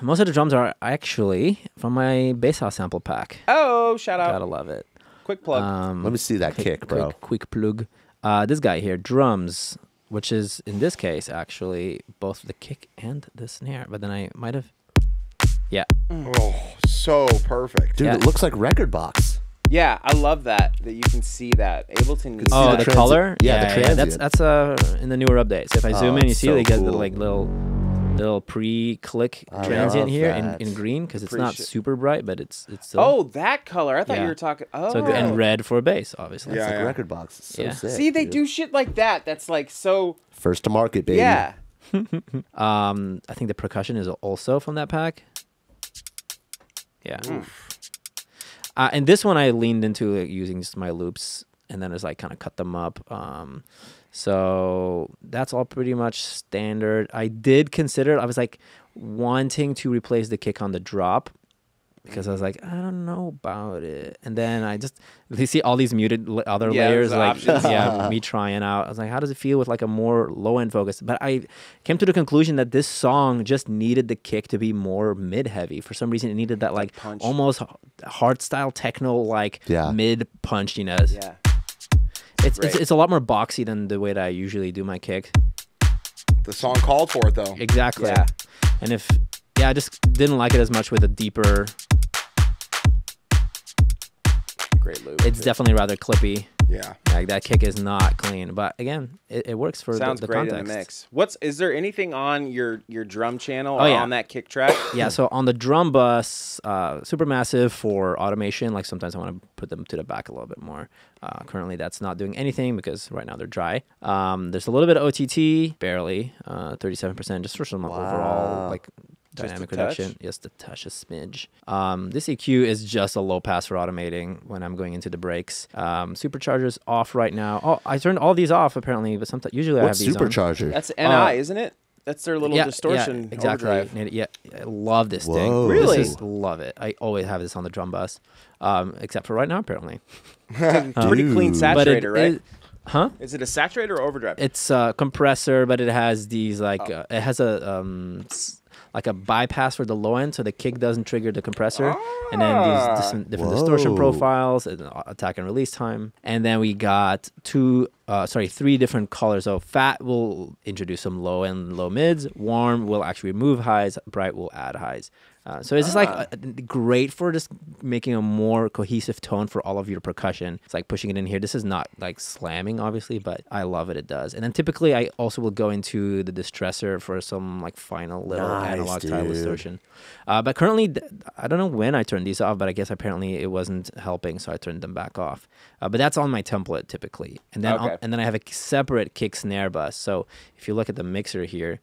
Most of the drums are actually from my bass house sample pack. Oh, shout out! Gotta love it. Quick plug. Let me see that kick, bro. Quick plug. This guy here, drums, which is in this case actually both the kick and the snare. But then I might have, yeah. Oh, so perfect. Dude, Yeah. it looks like record box. Yeah, I love that you can see that. Ableton needs Oh, that. the color? Yeah, the transient. That's in the newer updates. If I zoom in, you it's see so they get the cool. like little pre-click I transient love here that. in green because it's not Appreciate- super bright, but it's still. Oh, that color. I thought Yeah. you were talking. Oh, So and red for bass, obviously. Yeah, It's like yeah. record box. It's so Yeah. sick. See, they dude. do shit like that. That's like so. First to market, baby. Yeah. I think the percussion is also from that pack. Yeah. And this one I leaned into using just my loops and then just like kind of cut them up. So that's all pretty much standard. I did consider, I was like wanting to replace the kick on the drop because I was like, I don't know about it. And then you see all these muted other layers, the like, options. yeah, me trying out. I was like, how does it feel with like a more low end focus? But I came to the conclusion that this song just needed the kick to be more mid heavy. For some reason, it needed that like punch. almost hard style techno, like Yeah. mid punchiness. Yeah. It's a lot more boxy than the way that I usually do my kick. The song called for it, though. Exactly. Yeah. And I just didn't like it as much with a deeper. Great loop. It's definitely rather clippy. Yeah. Like that kick is not clean, but again, it works for Sounds the great context. in the mix. Is there anything on your drum channel Oh, or yeah. on that kick track? Yeah, so on the drum bus, super massive for automation. Like sometimes I want to put them to the back a little bit more. Currently, that's not doing anything because right now they're dry. There's a little bit of OTT, barely, 37%, just for some overall like dynamic reduction. Just a touch, a smidge. This EQ is just a low pass for automating when I'm going into the breaks. Supercharger's off right now. Oh, I turned all these off apparently, but sometimes usually I have these supercharger? On. That's NI, isn't it? That's their little distortion exactly. Overdrive. Yeah, I love this thing. Really? Love it. I always have this on the drum bus, except for right now apparently. Pretty clean saturator, right? Huh? Is it a saturator or overdrive? It's a compressor, but it has these like it has a like a bypass for the low end, so the kick doesn't trigger the compressor, and then these different distortion profiles, and attack and release time, and then we got three different colors. So fat will introduce some low and low mids. Warm will actually remove highs. Bright will add highs. So it's just like great for just making a more cohesive tone for all of your percussion. It's like pushing it in here. This is not like slamming, obviously, but I love it. It does. And then typically I also will go into the distressor for some like final little analog style distortion. But currently, I don't know when I turned these off, but I guess apparently it wasn't helping, so I turned them back off. But that's on my template typically. And then and then I have a separate kick snare bus. So if you look at the mixer here,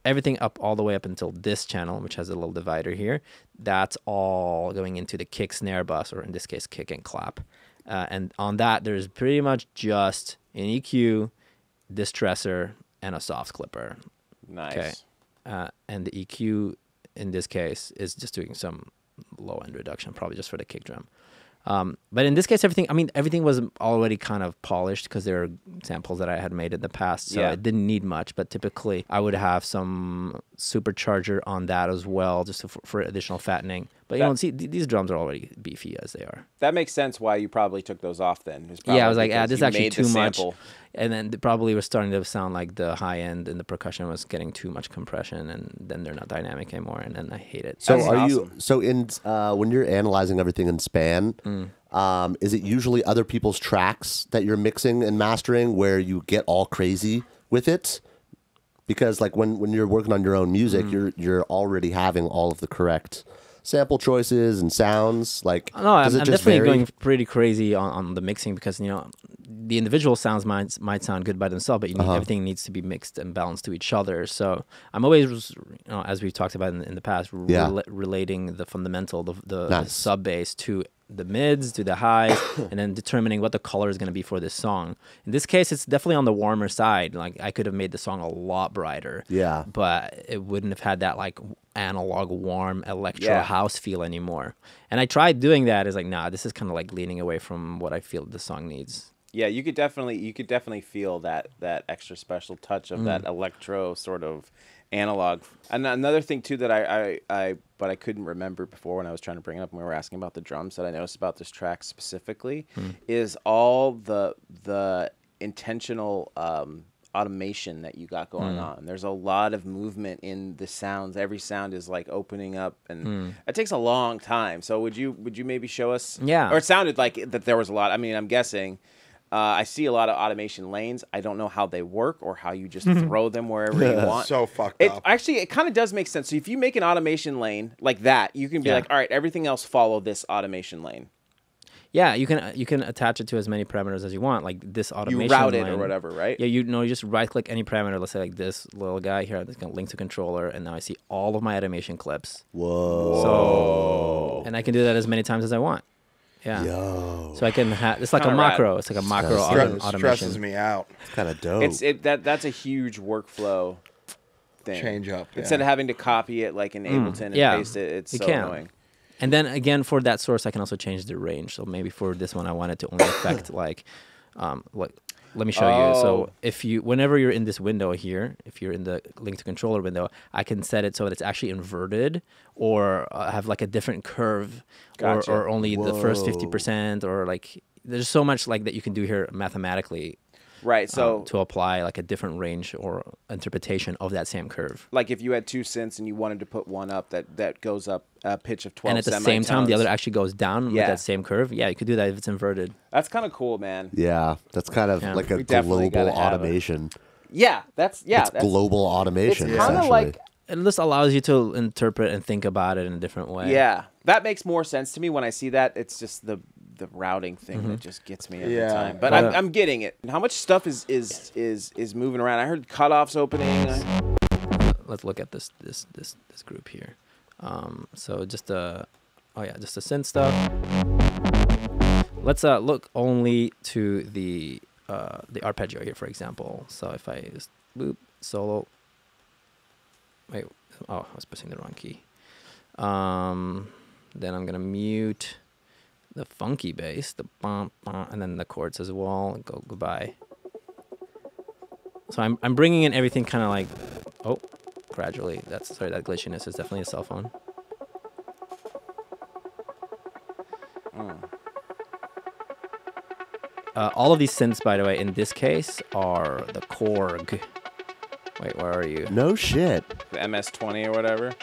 everything up all the way up until this channel, which has a little divider here, that's all going into the kick snare bus, or in this case, kick and clap. And on that, there's pretty much just an EQ, distressor, and a soft clipper. Nice. Okay. And the EQ in this case is just doing some low end reduction, probably just for the kick drum. But in this case, everything was already kind of polished because there are samples that I had made in the past, so it didn't need much. But typically, I would have some supercharger on that as well, just for additional fattening. But you don't see these drums are already beefy as they are. That makes sense why you probably took those off then. I was like, this is actually too much. And then probably was starting to sound like the high end and the percussion was getting too much compression, and then they're not dynamic anymore, and then I hate it. So when you're analyzing everything in Span, is it usually other people's tracks that you're mixing and mastering where you get all crazy with it? Because like when you're working on your own music, you're already having all of the correct sample choices and sounds. Like, no, I'm definitely going pretty crazy on the mixing, because the individual sounds might sound good by themselves, but everything needs to be mixed and balanced to each other. So I'm always, as we've talked about in the past, relating the fundamental, the sub bass to the mids, to the highs, and then determining what the color is going to be for this song. In this case, it's definitely on the warmer side. Like, I could have made the song a lot brighter, but it wouldn't have had that like analog warm electro house feel anymore. And I tried doing that. It's like, nah, this is kind of like leaning away from what I feel the song needs. Yeah, you could definitely feel that extra special touch of that electro sort of analog. And another thing too that I couldn't remember before when I was trying to bring it up when we were asking about the drums, that I noticed about this track specifically is all the intentional automation that you got going on. There's a lot of movement in the sounds. Every sound is like opening up, and it takes a long time. So would you maybe show us? Yeah. Or it sounded like that there was a lot. I mean, I'm guessing. I see a lot of automation lanes. I don't know how they work or how you just throw them wherever you want. So fucked up. Actually, it kind of does make sense. So if you make an automation lane like that, you can be like, all right, everything else follow this automation lane. Yeah, you can attach it to as many parameters as you want, like this automation. You route it line, or whatever, right? Yeah, you just right click any parameter. Let's say like this little guy here. That's gonna link to controller, and now I see all of my automation clips. Whoa! So, and I can do that as many times as I want. Yeah. Yo. So I can have it's like a macro. It's like a macro automation. Stresses me out. It's kind of dope. That's a huge workflow thing. Change up. Instead of having to copy it like in Ableton and paste it, it's so annoying. And then again, for that source, I can also change the range. So maybe for this one, I want it to only affect like let me show you. So whenever you're in this window here, if you're in the link to controller window, I can set it so that it's actually inverted or have like a different curve, or only the first 50%, or like there's so much like that you can do here mathematically. Right, so to apply like a different range or interpretation of that same curve. Like if you had two synths and you wanted to put one up that goes up a pitch of 12 and at the same time the other actually goes down with that same curve. Yeah, you could do that if it's inverted. That's kind of cool, man. Yeah, that's kind of like a global automation. That's global automation. It's kind of like it just allows you to interpret and think about it in a different way. Yeah, that makes more sense to me when I see that. It's just the routing thing that just gets me every time. But I'm getting it. How much stuff is moving around? I heard cutoffs opening. let's look at this group here. So just just the synth stuff. Let's look only to the arpeggio here, for example. So if I just boop solo. Wait, oh, I was pressing the wrong key. Then I'm gonna mute the funky bass, the bum, bum, and then the chords as well. Go goodbye. So I'm bringing in everything kind of like, gradually. That glitchiness is definitely a cell phone. All of these synths, by the way, in this case, are the Korg. Wait, where are you? No shit. The MS-20 or whatever.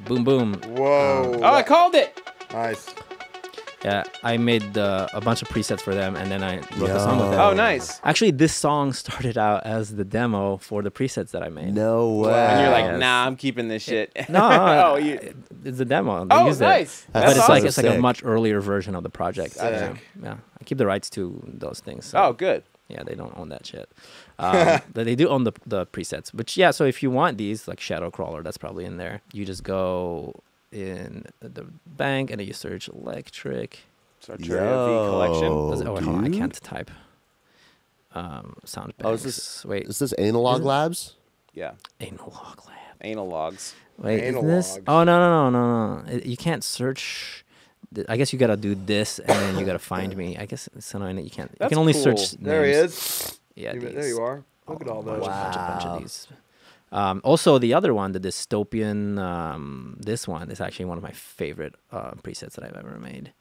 Boom, boom. Whoa. I called it. Nice. Yeah, I made a bunch of presets for them, and then I wrote the song with them. Oh, nice. Actually, this song started out as the demo for the presets that I made. No way. And you're like, nah, I'm keeping this shit. No, it's a demo. They used nice. But it's like sick. a much earlier version of the project. Sick. Yeah, I keep the rights to those things. So. Oh, good. Yeah, they don't own that shit. But they do own the presets. Which, yeah, so if you want these, like Shadow Crawler, that's probably in there. You just go in the bank and then you search Lektrique. Sartoria V collection. Hold on, I can't type. Sound banks. Wait. Is this Analog Labs? Yeah. Analog Lab. Analogs. Wait, isn't this? Analogs. Oh, no. You can't search. I guess you gotta do this and then you gotta find me. I guess it's annoying that you can't. That's you can only cool. search names. There he is. Yeah, There you are. Look at all those. Bunch of these. Also, the other one, the dystopian, this one is actually one of my favorite presets that I've ever made.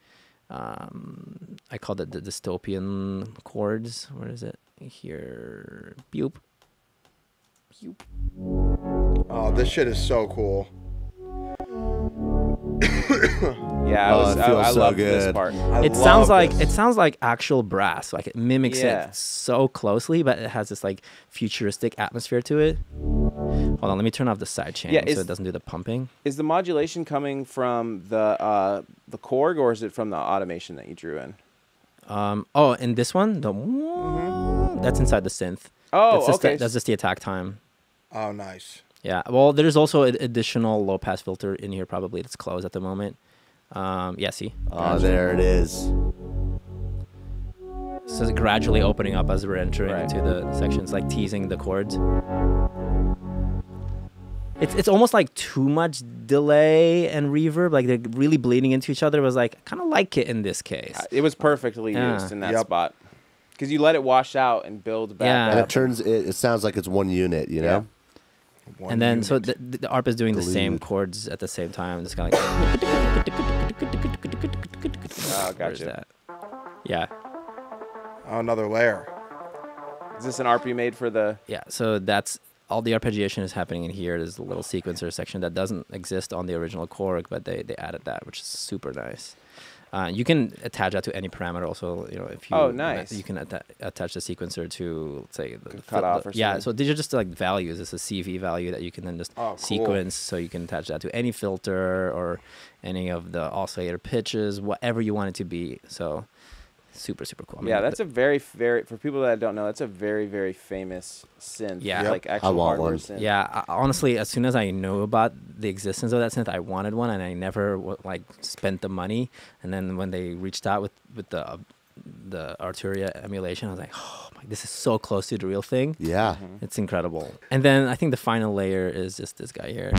I called it the dystopian chords. Where is it? Here. Boop. Oh, this shit is so cool. Yeah, I so love good. this part. It sounds like actual brass. Like it mimics it so closely, but it has this like futuristic atmosphere to it. Hold on, let me turn off the side chain so it doesn't do the pumping. Is the modulation coming from the Korg or is it from the automation that you drew in? In this one, that's inside the synth. Oh, okay. That's just the attack time. Oh, nice. Yeah. Well, there's also an additional low pass filter in here. Probably that's closed at the moment. Yeah. See. Oh, there it is. So it's gradually opening up as we're entering into the sections, like teasing the chords. It's almost like too much delay and reverb, like they're really bleeding into each other. It was like, I kind of like it in this case. It was perfectly used in that spot. Because you let it wash out and build back up. And it sounds like it's one unit, you know? And then, so the ARP is doing the same chords at the same time. It's kind of like... Oh, gotcha. Yeah. Oh, another layer. Is this an ARP you made for the... Yeah, so that's... All the arpeggiation is happening in here. There's a little sequencer section that doesn't exist on the original Korg, but they added that, which is super nice. You can attach that to any parameter also, you know, if you... Oh, nice. You can attach the sequencer to, let's say... The cutoff or something. Yeah, so these are just like values. It's a CV value that you can then just sequence, so you can attach that to any filter or any of the oscillator pitches, whatever you want it to be. So... Super cool. I mean, that's a very for people that don't know, that's a very, very famous synth. Yeah. Like actual hardware synth. Yeah, honestly, as soon as I know about the existence of that synth, I wanted one, and I never spent the money. And then when they reached out with the Arturia emulation, I was like, oh my, this is so close to the real thing. Yeah. It's incredible. And then I think the final layer is just this guy here.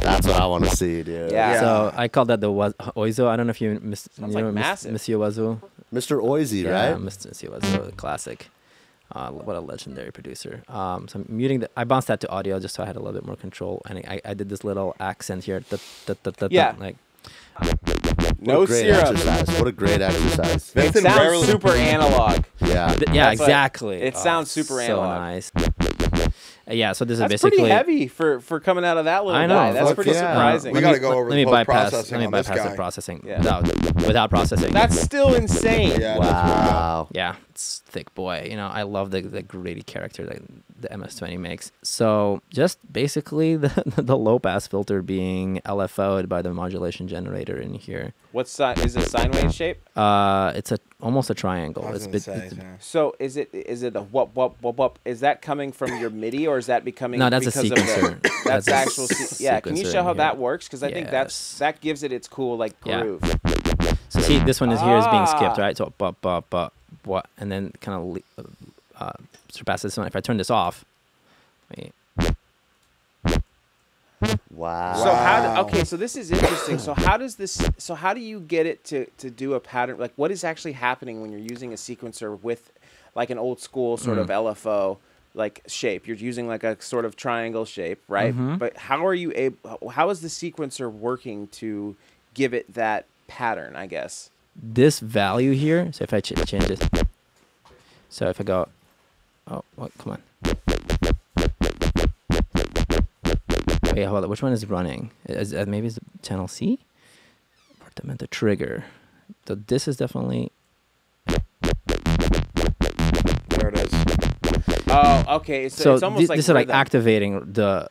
That's what I want to see, dude. Yeah. So I call that the Oizo. I don't know if you massive. Monsieur Oizo. Mr. Oizy, right? Mr. Oizo, classic. What a legendary producer. So I'm muting I bounced that to audio just so I had a little bit more control, and I did this little accent here. Like no syrup. What a great exercise. It sounds super analog. Yeah. Exactly. It sounds super analog. So nice. Yeah, so this That's is basically pretty heavy for coming out of that little guy. That's pretty surprising. We got to go over the post-processing. Let me bypass the processing without processing. That's still insane. Yeah, wow. Yeah, that's thick boy. You know, I love the gritty character that the MS-20 makes. So just basically the low pass filter being LFO'd by the modulation generator in here. Is it sine wave shape? It's almost a triangle. So is it a whoop whoop whoop whoop? Is that coming from your MIDI, or is that becoming? No, that's a sequencer. That's the actual. Yeah, can you show how that works? Because I think that gives it its cool like groove. Yeah. So see, this one is being skipped, right? So what, and then kind of surpass this one. If I turn this off, wow. So this is interesting. So how do you get it to do a pattern? Like, what is actually happening when you're using a sequencer with like an old school sort of LFO like shape? You're using like a sort of triangle shape, right? But how are you how is the sequencer working to give it that pattern, I guess? This value here, so if I change this, so if I go, oh, what? Come on. Wait, hold on. Which one is running? Maybe it's channel C? The trigger. So this is definitely. There it is. Oh, okay. So it's almost like this is like activating the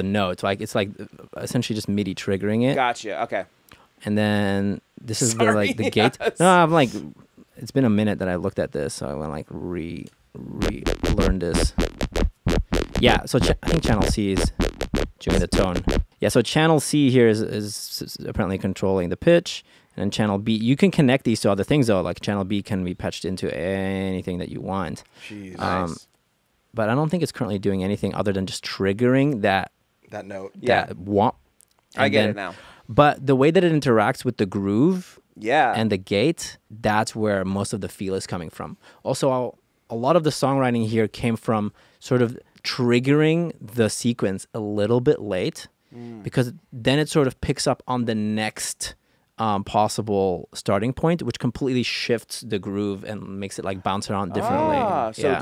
note. Like it's like essentially just MIDI triggering it. Gotcha. Okay. And then this is the gate. Yes. No, I'm like, it's been a minute that I looked at this, so I want to like relearn this. Yeah, so I think channel C is doing the tone. Yeah, so channel C here is apparently controlling the pitch, and then channel B, you can connect these to other things though. Like channel B can be patched into anything that you want. Jeez. Nice. But I don't think it's currently doing anything other than just triggering that note. Yeah. I get it now. But the way that it interacts with the groove and the gate, that's where most of the feel is coming from. Also, a lot of the songwriting here came from sort of triggering the sequence a little bit late, because then it sort of picks up on the next possible starting point, which completely shifts the groove and makes it like bounce around differently. So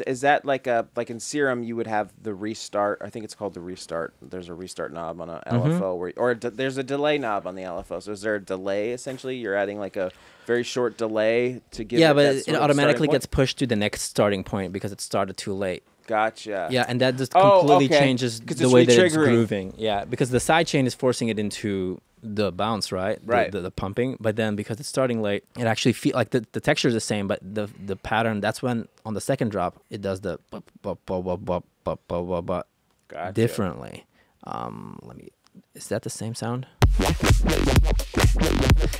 is that like in Serum you would have the restart? I think it's called the restart. There's a restart knob on a LFO there's a delay knob on the LFO. So is there a delay essentially? You're adding like a very short delay to give but it automatically gets pushed to the next starting point because it started too late. Gotcha. Yeah, and that just completely changes the way that it's grooving. Yeah, because the sidechain is forcing it into the bounce, right? The pumping. But then because it's starting late, it actually feels like the texture is the same, but the pattern, that's when on the second drop, it does the differently. Is that the same sound?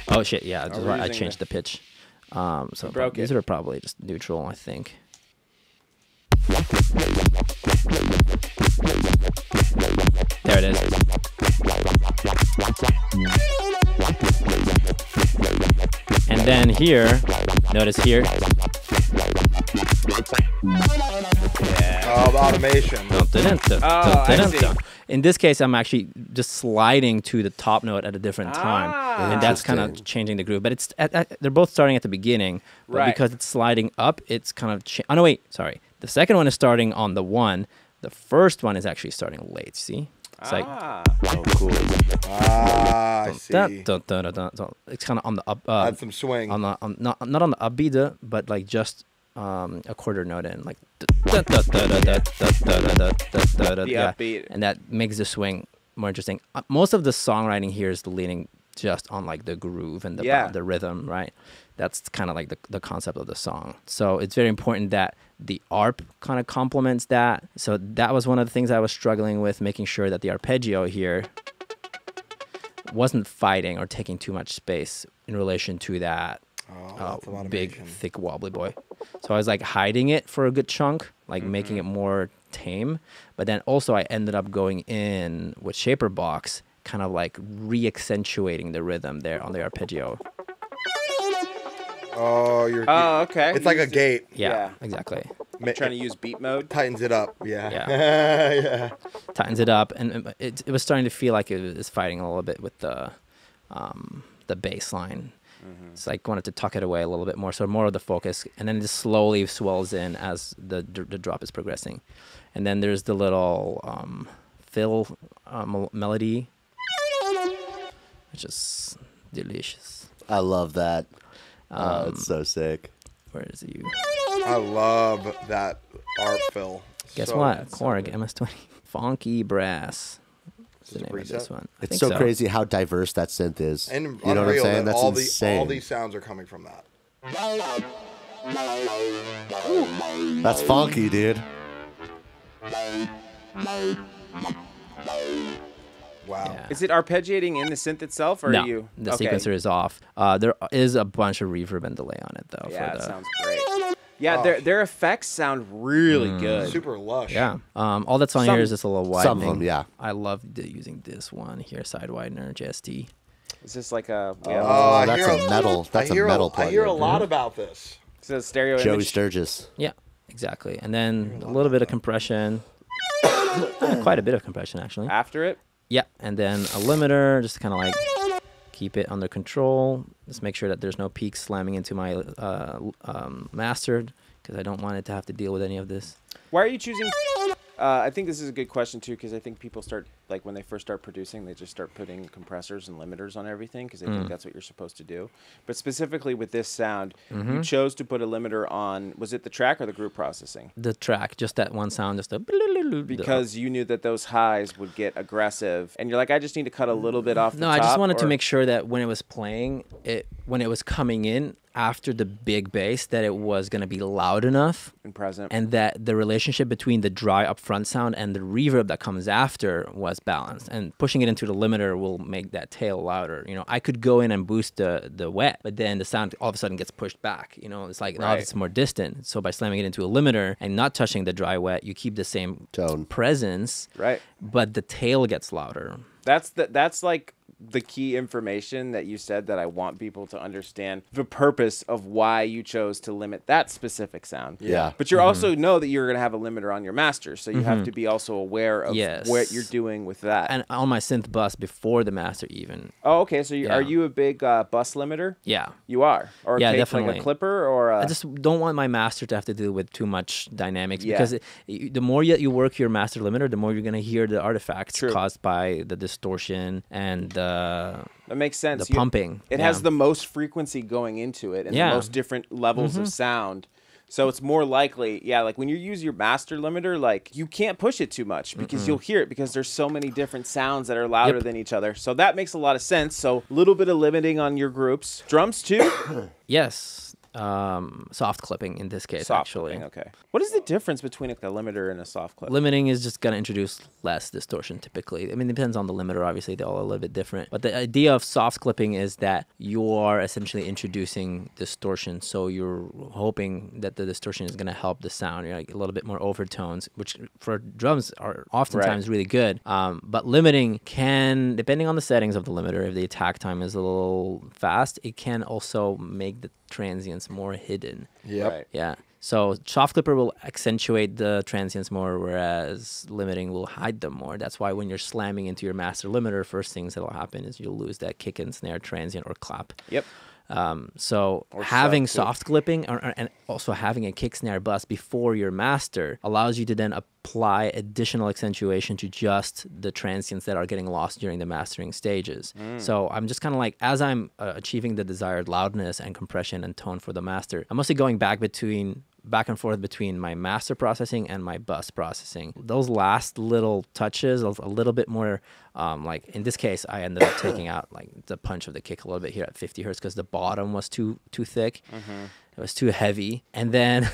Oh shit, yeah, I changed the pitch. So these are probably just neutral, I think. There it is. And then here, notice here. Oh, automation. In this case, I'm actually just sliding to the top note at a different time, and that's kind of changing the groove. But it's they're both starting at the beginning, but because it's sliding up, it's kind of. Oh no, wait, sorry. The second one is starting on the 1. The first one is actually starting late. See? It's like, oh, cool. I see. It's kind of on the up. Add some swing. Not on the upbeat, but like just a quarter note in, like the upbeat, and that makes the swing more interesting. Most of the songwriting here is leaning just on like the groove and the rhythm, right? That's kind of like the concept of the song. So it's very important that the ARP kind of complements that. So that was one of the things I was struggling with, making sure that the arpeggio here wasn't fighting or taking too much space in relation to that big, thick, wobbly boy. So I was like hiding it for a good chunk, like making it more tame. But then also I ended up going in with Shaper Box, kind of like re-accentuating the rhythm there on the arpeggio. Oh, okay. It's like a gate. Yeah, exactly. Trying to use beat mode. Tightens it up. Yeah. Tightens it up, and it was starting to feel like it was fighting a little bit with the bass line. It's like wanted to tuck it away a little bit more, so more of the focus, and then it just slowly swells in as the drop is progressing. And then there's the little fill melody, which is delicious. I love that. It's so sick. Where is you? I love that art fill. Guess what? Korg MS-20 Funky Brass. What's the name of this one? It's so crazy how diverse that synth is. And you know what I'm saying? That's insane. All these sounds are coming from that. That's funky, dude. Wow. Yeah. Is it arpeggiating in the synth itself, or no, are you? The sequencer is off. There is a bunch of reverb and delay on it, though. Yeah, that sounds great. Yeah, their effects sound really good. Super lush. Yeah. All that's on here is just a little widening. Some of them, yeah. I love using this one here, side widener, JST. Is this like a? Yeah, that's a metal. That's a metal plugin. I hear a lot about this. It's a stereo Joey image. Sturgis. Yeah, exactly. And then a little bit of compression. Quite a bit of compression, actually. After it? Yeah, and then a limiter, just kind of like keep it under control. Just make sure that there's no peaks slamming into my mastered, because I don't want it to have to deal with any of this. Why are you choosing? I think this is a good question too, because I think people start, like when they first start producing, they just start putting compressors and limiters on everything because they think that's what you're supposed to do. But specifically with this sound, you chose to put a limiter on. Was it the track or the group processing? The track, just that one sound, just a. Because you knew that those highs would get aggressive, and you're like, I just need to cut a little bit off. No, I just wanted to make sure that when it was playing, when it was coming in after the big bass, that it was going to be loud enough and present, and that the relationship between the dry upfront sound and the reverb that comes after was balanced. And pushing it into the limiter will make that tail louder. You know, I could go in and boost the wet, but then the sound all of a sudden gets pushed back. You know, it's like now it's more distant. So by slamming it into a limiter and not touching the dry wet, you keep the same tone presence, right? But the tail gets louder. That's like the key information that you said that I want people to understand the purpose of why you chose to limit that specific sound. Yeah. But you also know that you're going to have a limiter on your master, so you have to be also aware of what you're doing with that. And on my synth bus before the master even. Oh, okay. So are you a big bus limiter? Yeah. You are? Or definitely. Like a clipper or I just don't want my master to have to deal with too much dynamics because the more you work your master limiter, the more you're going to hear the artifacts caused by the distortion and that makes sense. The pumping. It has the most frequency going into it and the most different levels of sound. So it's more likely, like when you use your master limiter, like you can't push it too much because you'll hear it because there's so many different sounds that are louder than each other. So that makes a lot of sense. So a little bit of limiting on your groups. Drums too? Yes. Soft clipping in this case, actually. Clipping, okay. What is the difference between a limiter and a soft clip? Limiting is just going to introduce less distortion typically. I mean, it depends on the limiter. Obviously, they're all a little bit different. But the idea of soft clipping is that you are essentially introducing distortion. So you're hoping that the distortion is going to help the sound. You're like a little bit more overtones, which for drums are oftentimes really good. But limiting can, depending on the settings of the limiter, if the attack time is a little fast, it can also make the transients more hidden. Yeah. So soft clipper will accentuate the transients more, whereas limiting will hide them more. That's why when you're slamming into your master limiter, first things that'll happen is you'll lose that kick and snare transient or clap. Yep. So having soft clipping and also having a kick snare bus before your master allows you to then apply additional accentuation to just the transients that are getting lost during the mastering stages. So I'm just kind of like, as I'm achieving the desired loudness and compression and tone for the master, I'm mostly going back and forth between my master processing and my bus processing. Those last little touches, a little bit more, like in this case, I ended up taking out like the punch of the kick a little bit here at 50 hertz because the bottom was too thick. It was too heavy. And then...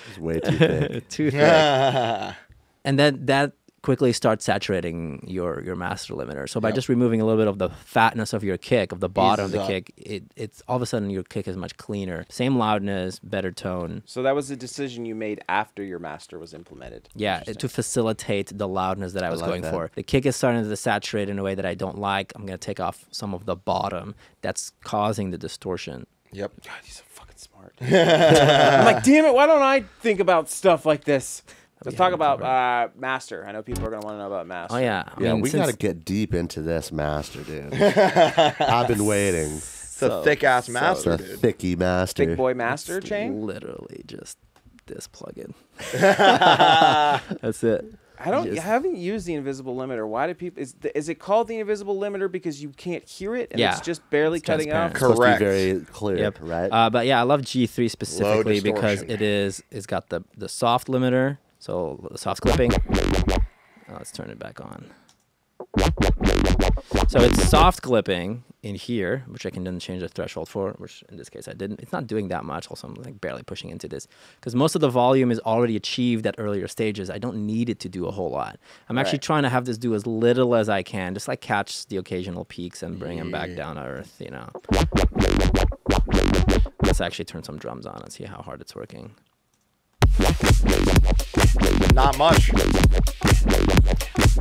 It's way too thick. Too thick. And then that quickly starts saturating your master limiter. So by just removing a little bit of the fatness of your kick, of the bottom of the kick, it's all of a sudden your kick is much cleaner. Same loudness, better tone. So that was a decision you made after your master was implemented. Yeah, to facilitate the loudness that I was going for. The kick is starting to saturate in a way that I don't like. I'm going to take off some of the bottom that's causing the distortion. Yep. God, he's so fucking smart. I'm like, damn it, why don't I think about stuff like this? Let's talk about master. I know people are going to want to know about master. Oh, yeah. I mean, we got to get deep into this master, dude. I've been waiting. It's a thick-ass master, dude. Thicky master. Big boy master chain? Literally just this plugin. That's it. I haven't used the invisible limiter. Why do people? Is it called the invisible limiter because you can't hear it and it's just barely cutting out? Correct. Very clear, right? But yeah, I love G3 specifically because it's got the soft limiter, so the soft clipping. Let's turn it back on. So it's soft clipping in here, which I can then change the threshold for, which in this case I didn't. It's not doing that much. Also, I'm like barely pushing into this because most of the volume is already achieved at earlier stages. I don't need it to do a whole lot. I'm actually trying to have this do as little as I can, just like catch the occasional peaks and bring them back down to earth, you know. Let's actually turn some drums on and see how hard it's working. Not much.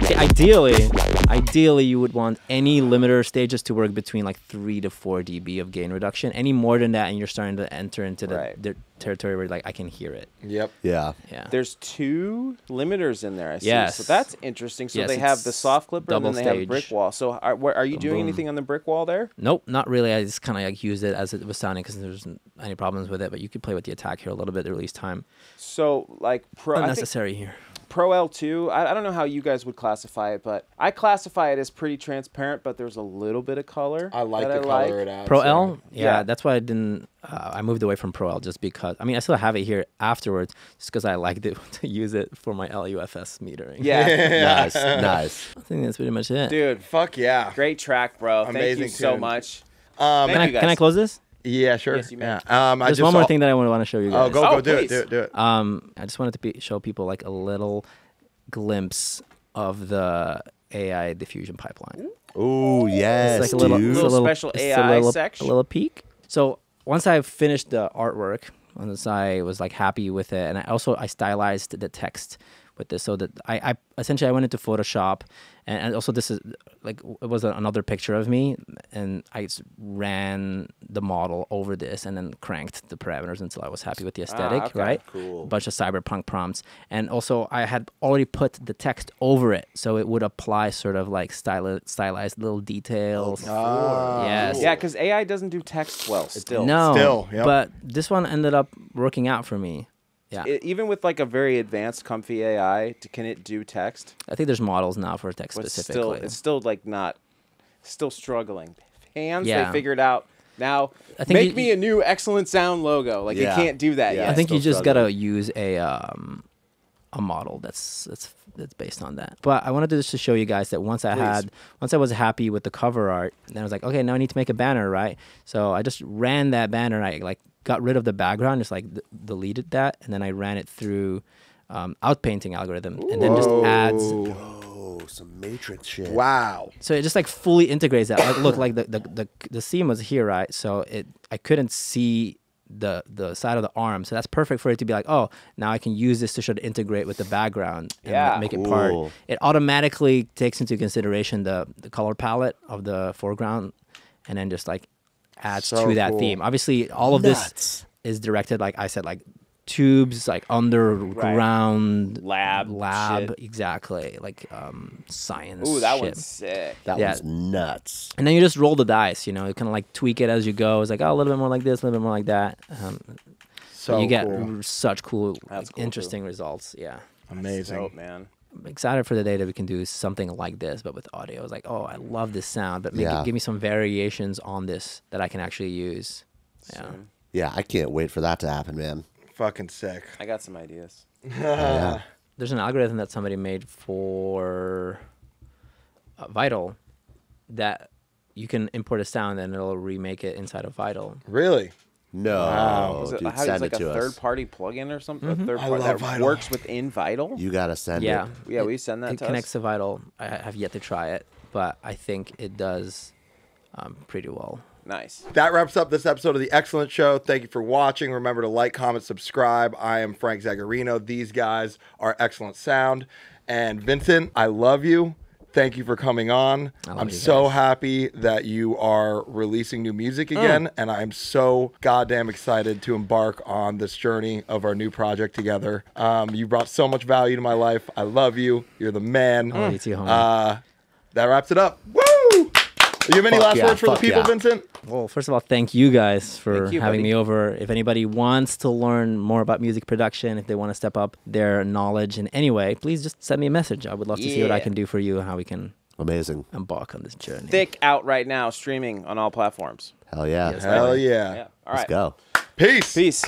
Okay, ideally, you would want any limiter stages to work between like 3 to 4 dB of gain reduction. Any more than that, and you're starting to enter into the territory where like I can hear it. Yep. Yeah. There's 2 limiters in there. I see. Yes. So that's interesting. So they have the soft clipper and then they have a brick wall. So are you doing anything on the brick wall there? Nope, not really. I just kind of like used it as it was sounding because there's any problems with it. But you could play with the attack here a little bit, the release time. So like unnecessary here. Pro L2, I don't know how you guys would classify it, but I classify it as pretty transparent, but there's a little bit of color. I like the color it adds. Pro L? Yeah, that's why I didn't, I moved away from Pro L just because, I mean, I still have it here afterwards just because I liked it to use it for my LUFS metering. Yeah. Nice. I think that's pretty much it. Dude. Fuck yeah. Great track, bro. Amazing. Thank you so much. Can I close this? Yeah, sure. Yes, you may. There's one more thing that I want to show you guys. Go do it. I just wanted to show people like a little glimpse of the AI diffusion pipeline. Oh yes, it's like a little special AI section. A little peek. So once I finished the artwork, once I was like happy with it, and I stylized the text with this, so that I essentially I went into Photoshop, and also this is like it was another picture of me, and I ran the model over this and then cranked the parameters until I was happy with the aesthetic, right? Cool. A bunch of cyberpunk prompts, and also I had already put the text over it, so it would apply sort of like stylized little details. Yes. Yeah, because AI doesn't do text well. Still. No. Yep. But this one ended up working out for me. Yeah. Even with like a very advanced, comfy AI, can it do text? I think there's models now for text specifically. It's still like still struggling. Hands, they figured out. Now, I think make me a new excellent sound logo. Like, you can't do that yet. I think you just got to use a model that's based on that. But I wanted to just to show you guys that once I was happy with the cover art, then I was like, okay, now I need to make a banner, right? So I just ran that banner, and I like got rid of the background, just like deleted that, and then I ran it through outpainting algorithm, and then just adds some matrix shit. Wow. So it just like fully integrates that. Like, look, like the seam was here, right? So I couldn't see the side of the arm, so that's perfect for it to be like, oh, now I can use this to sort of integrate with the background and make it part. It automatically takes into consideration the color palette of the foreground, and then just like adds to that theme. Obviously, all of this is directed, like I said, like tubes, like underground lab shit. Exactly, like science. Ooh, that shit. one's sick. That was nuts. And then you just roll the dice, you know, you kind of like tweak it as you go. It's like, oh, a little bit more like this, a little bit more like that. So you get such cool, like, interesting results. Yeah, amazing, dope, man. I'm excited for the day that we can do something like this, but with audio. It's like, oh, I love this sound, but give me some variations on this that I can actually use. Yeah. Yeah, I can't wait for that to happen, man. Fucking sick. I got some ideas. There's an algorithm that somebody made for Vital that you can import a sound and it'll remake it inside of Vital. Really? No. Wow. Dude, how send like it to a us. third-party plugin or something? A third I party love that Vital. works within Vital? You got to send it. Yeah, we send that it to connects us? to Vital. I have yet to try it, but I think it does pretty well. Nice. That wraps up this episode of The XLNT Show. Thank you for watching. Remember to like, comment, subscribe. I am Frank Zagarino. These guys are Excellent Sound. And Vincent, I love you. Thank you for coming on. I'm so happy that you are releasing new music again, and I'm so goddamn excited to embark on this journey of our new project together. You brought so much value to my life. I love you. You're the man. I love you too, homie. That wraps it up. Woo! Do you have any last words for the people, Vincent? Well, first of all, thank you guys for having me over. If anybody wants to learn more about music production, if they want to step up their knowledge in any way, please just send me a message. I would love to see what I can do for you and how we can embark on this journey. THIQUE out right now, streaming on all platforms. Hell yeah. Hell yeah. All right. Let's go. Peace. Peace.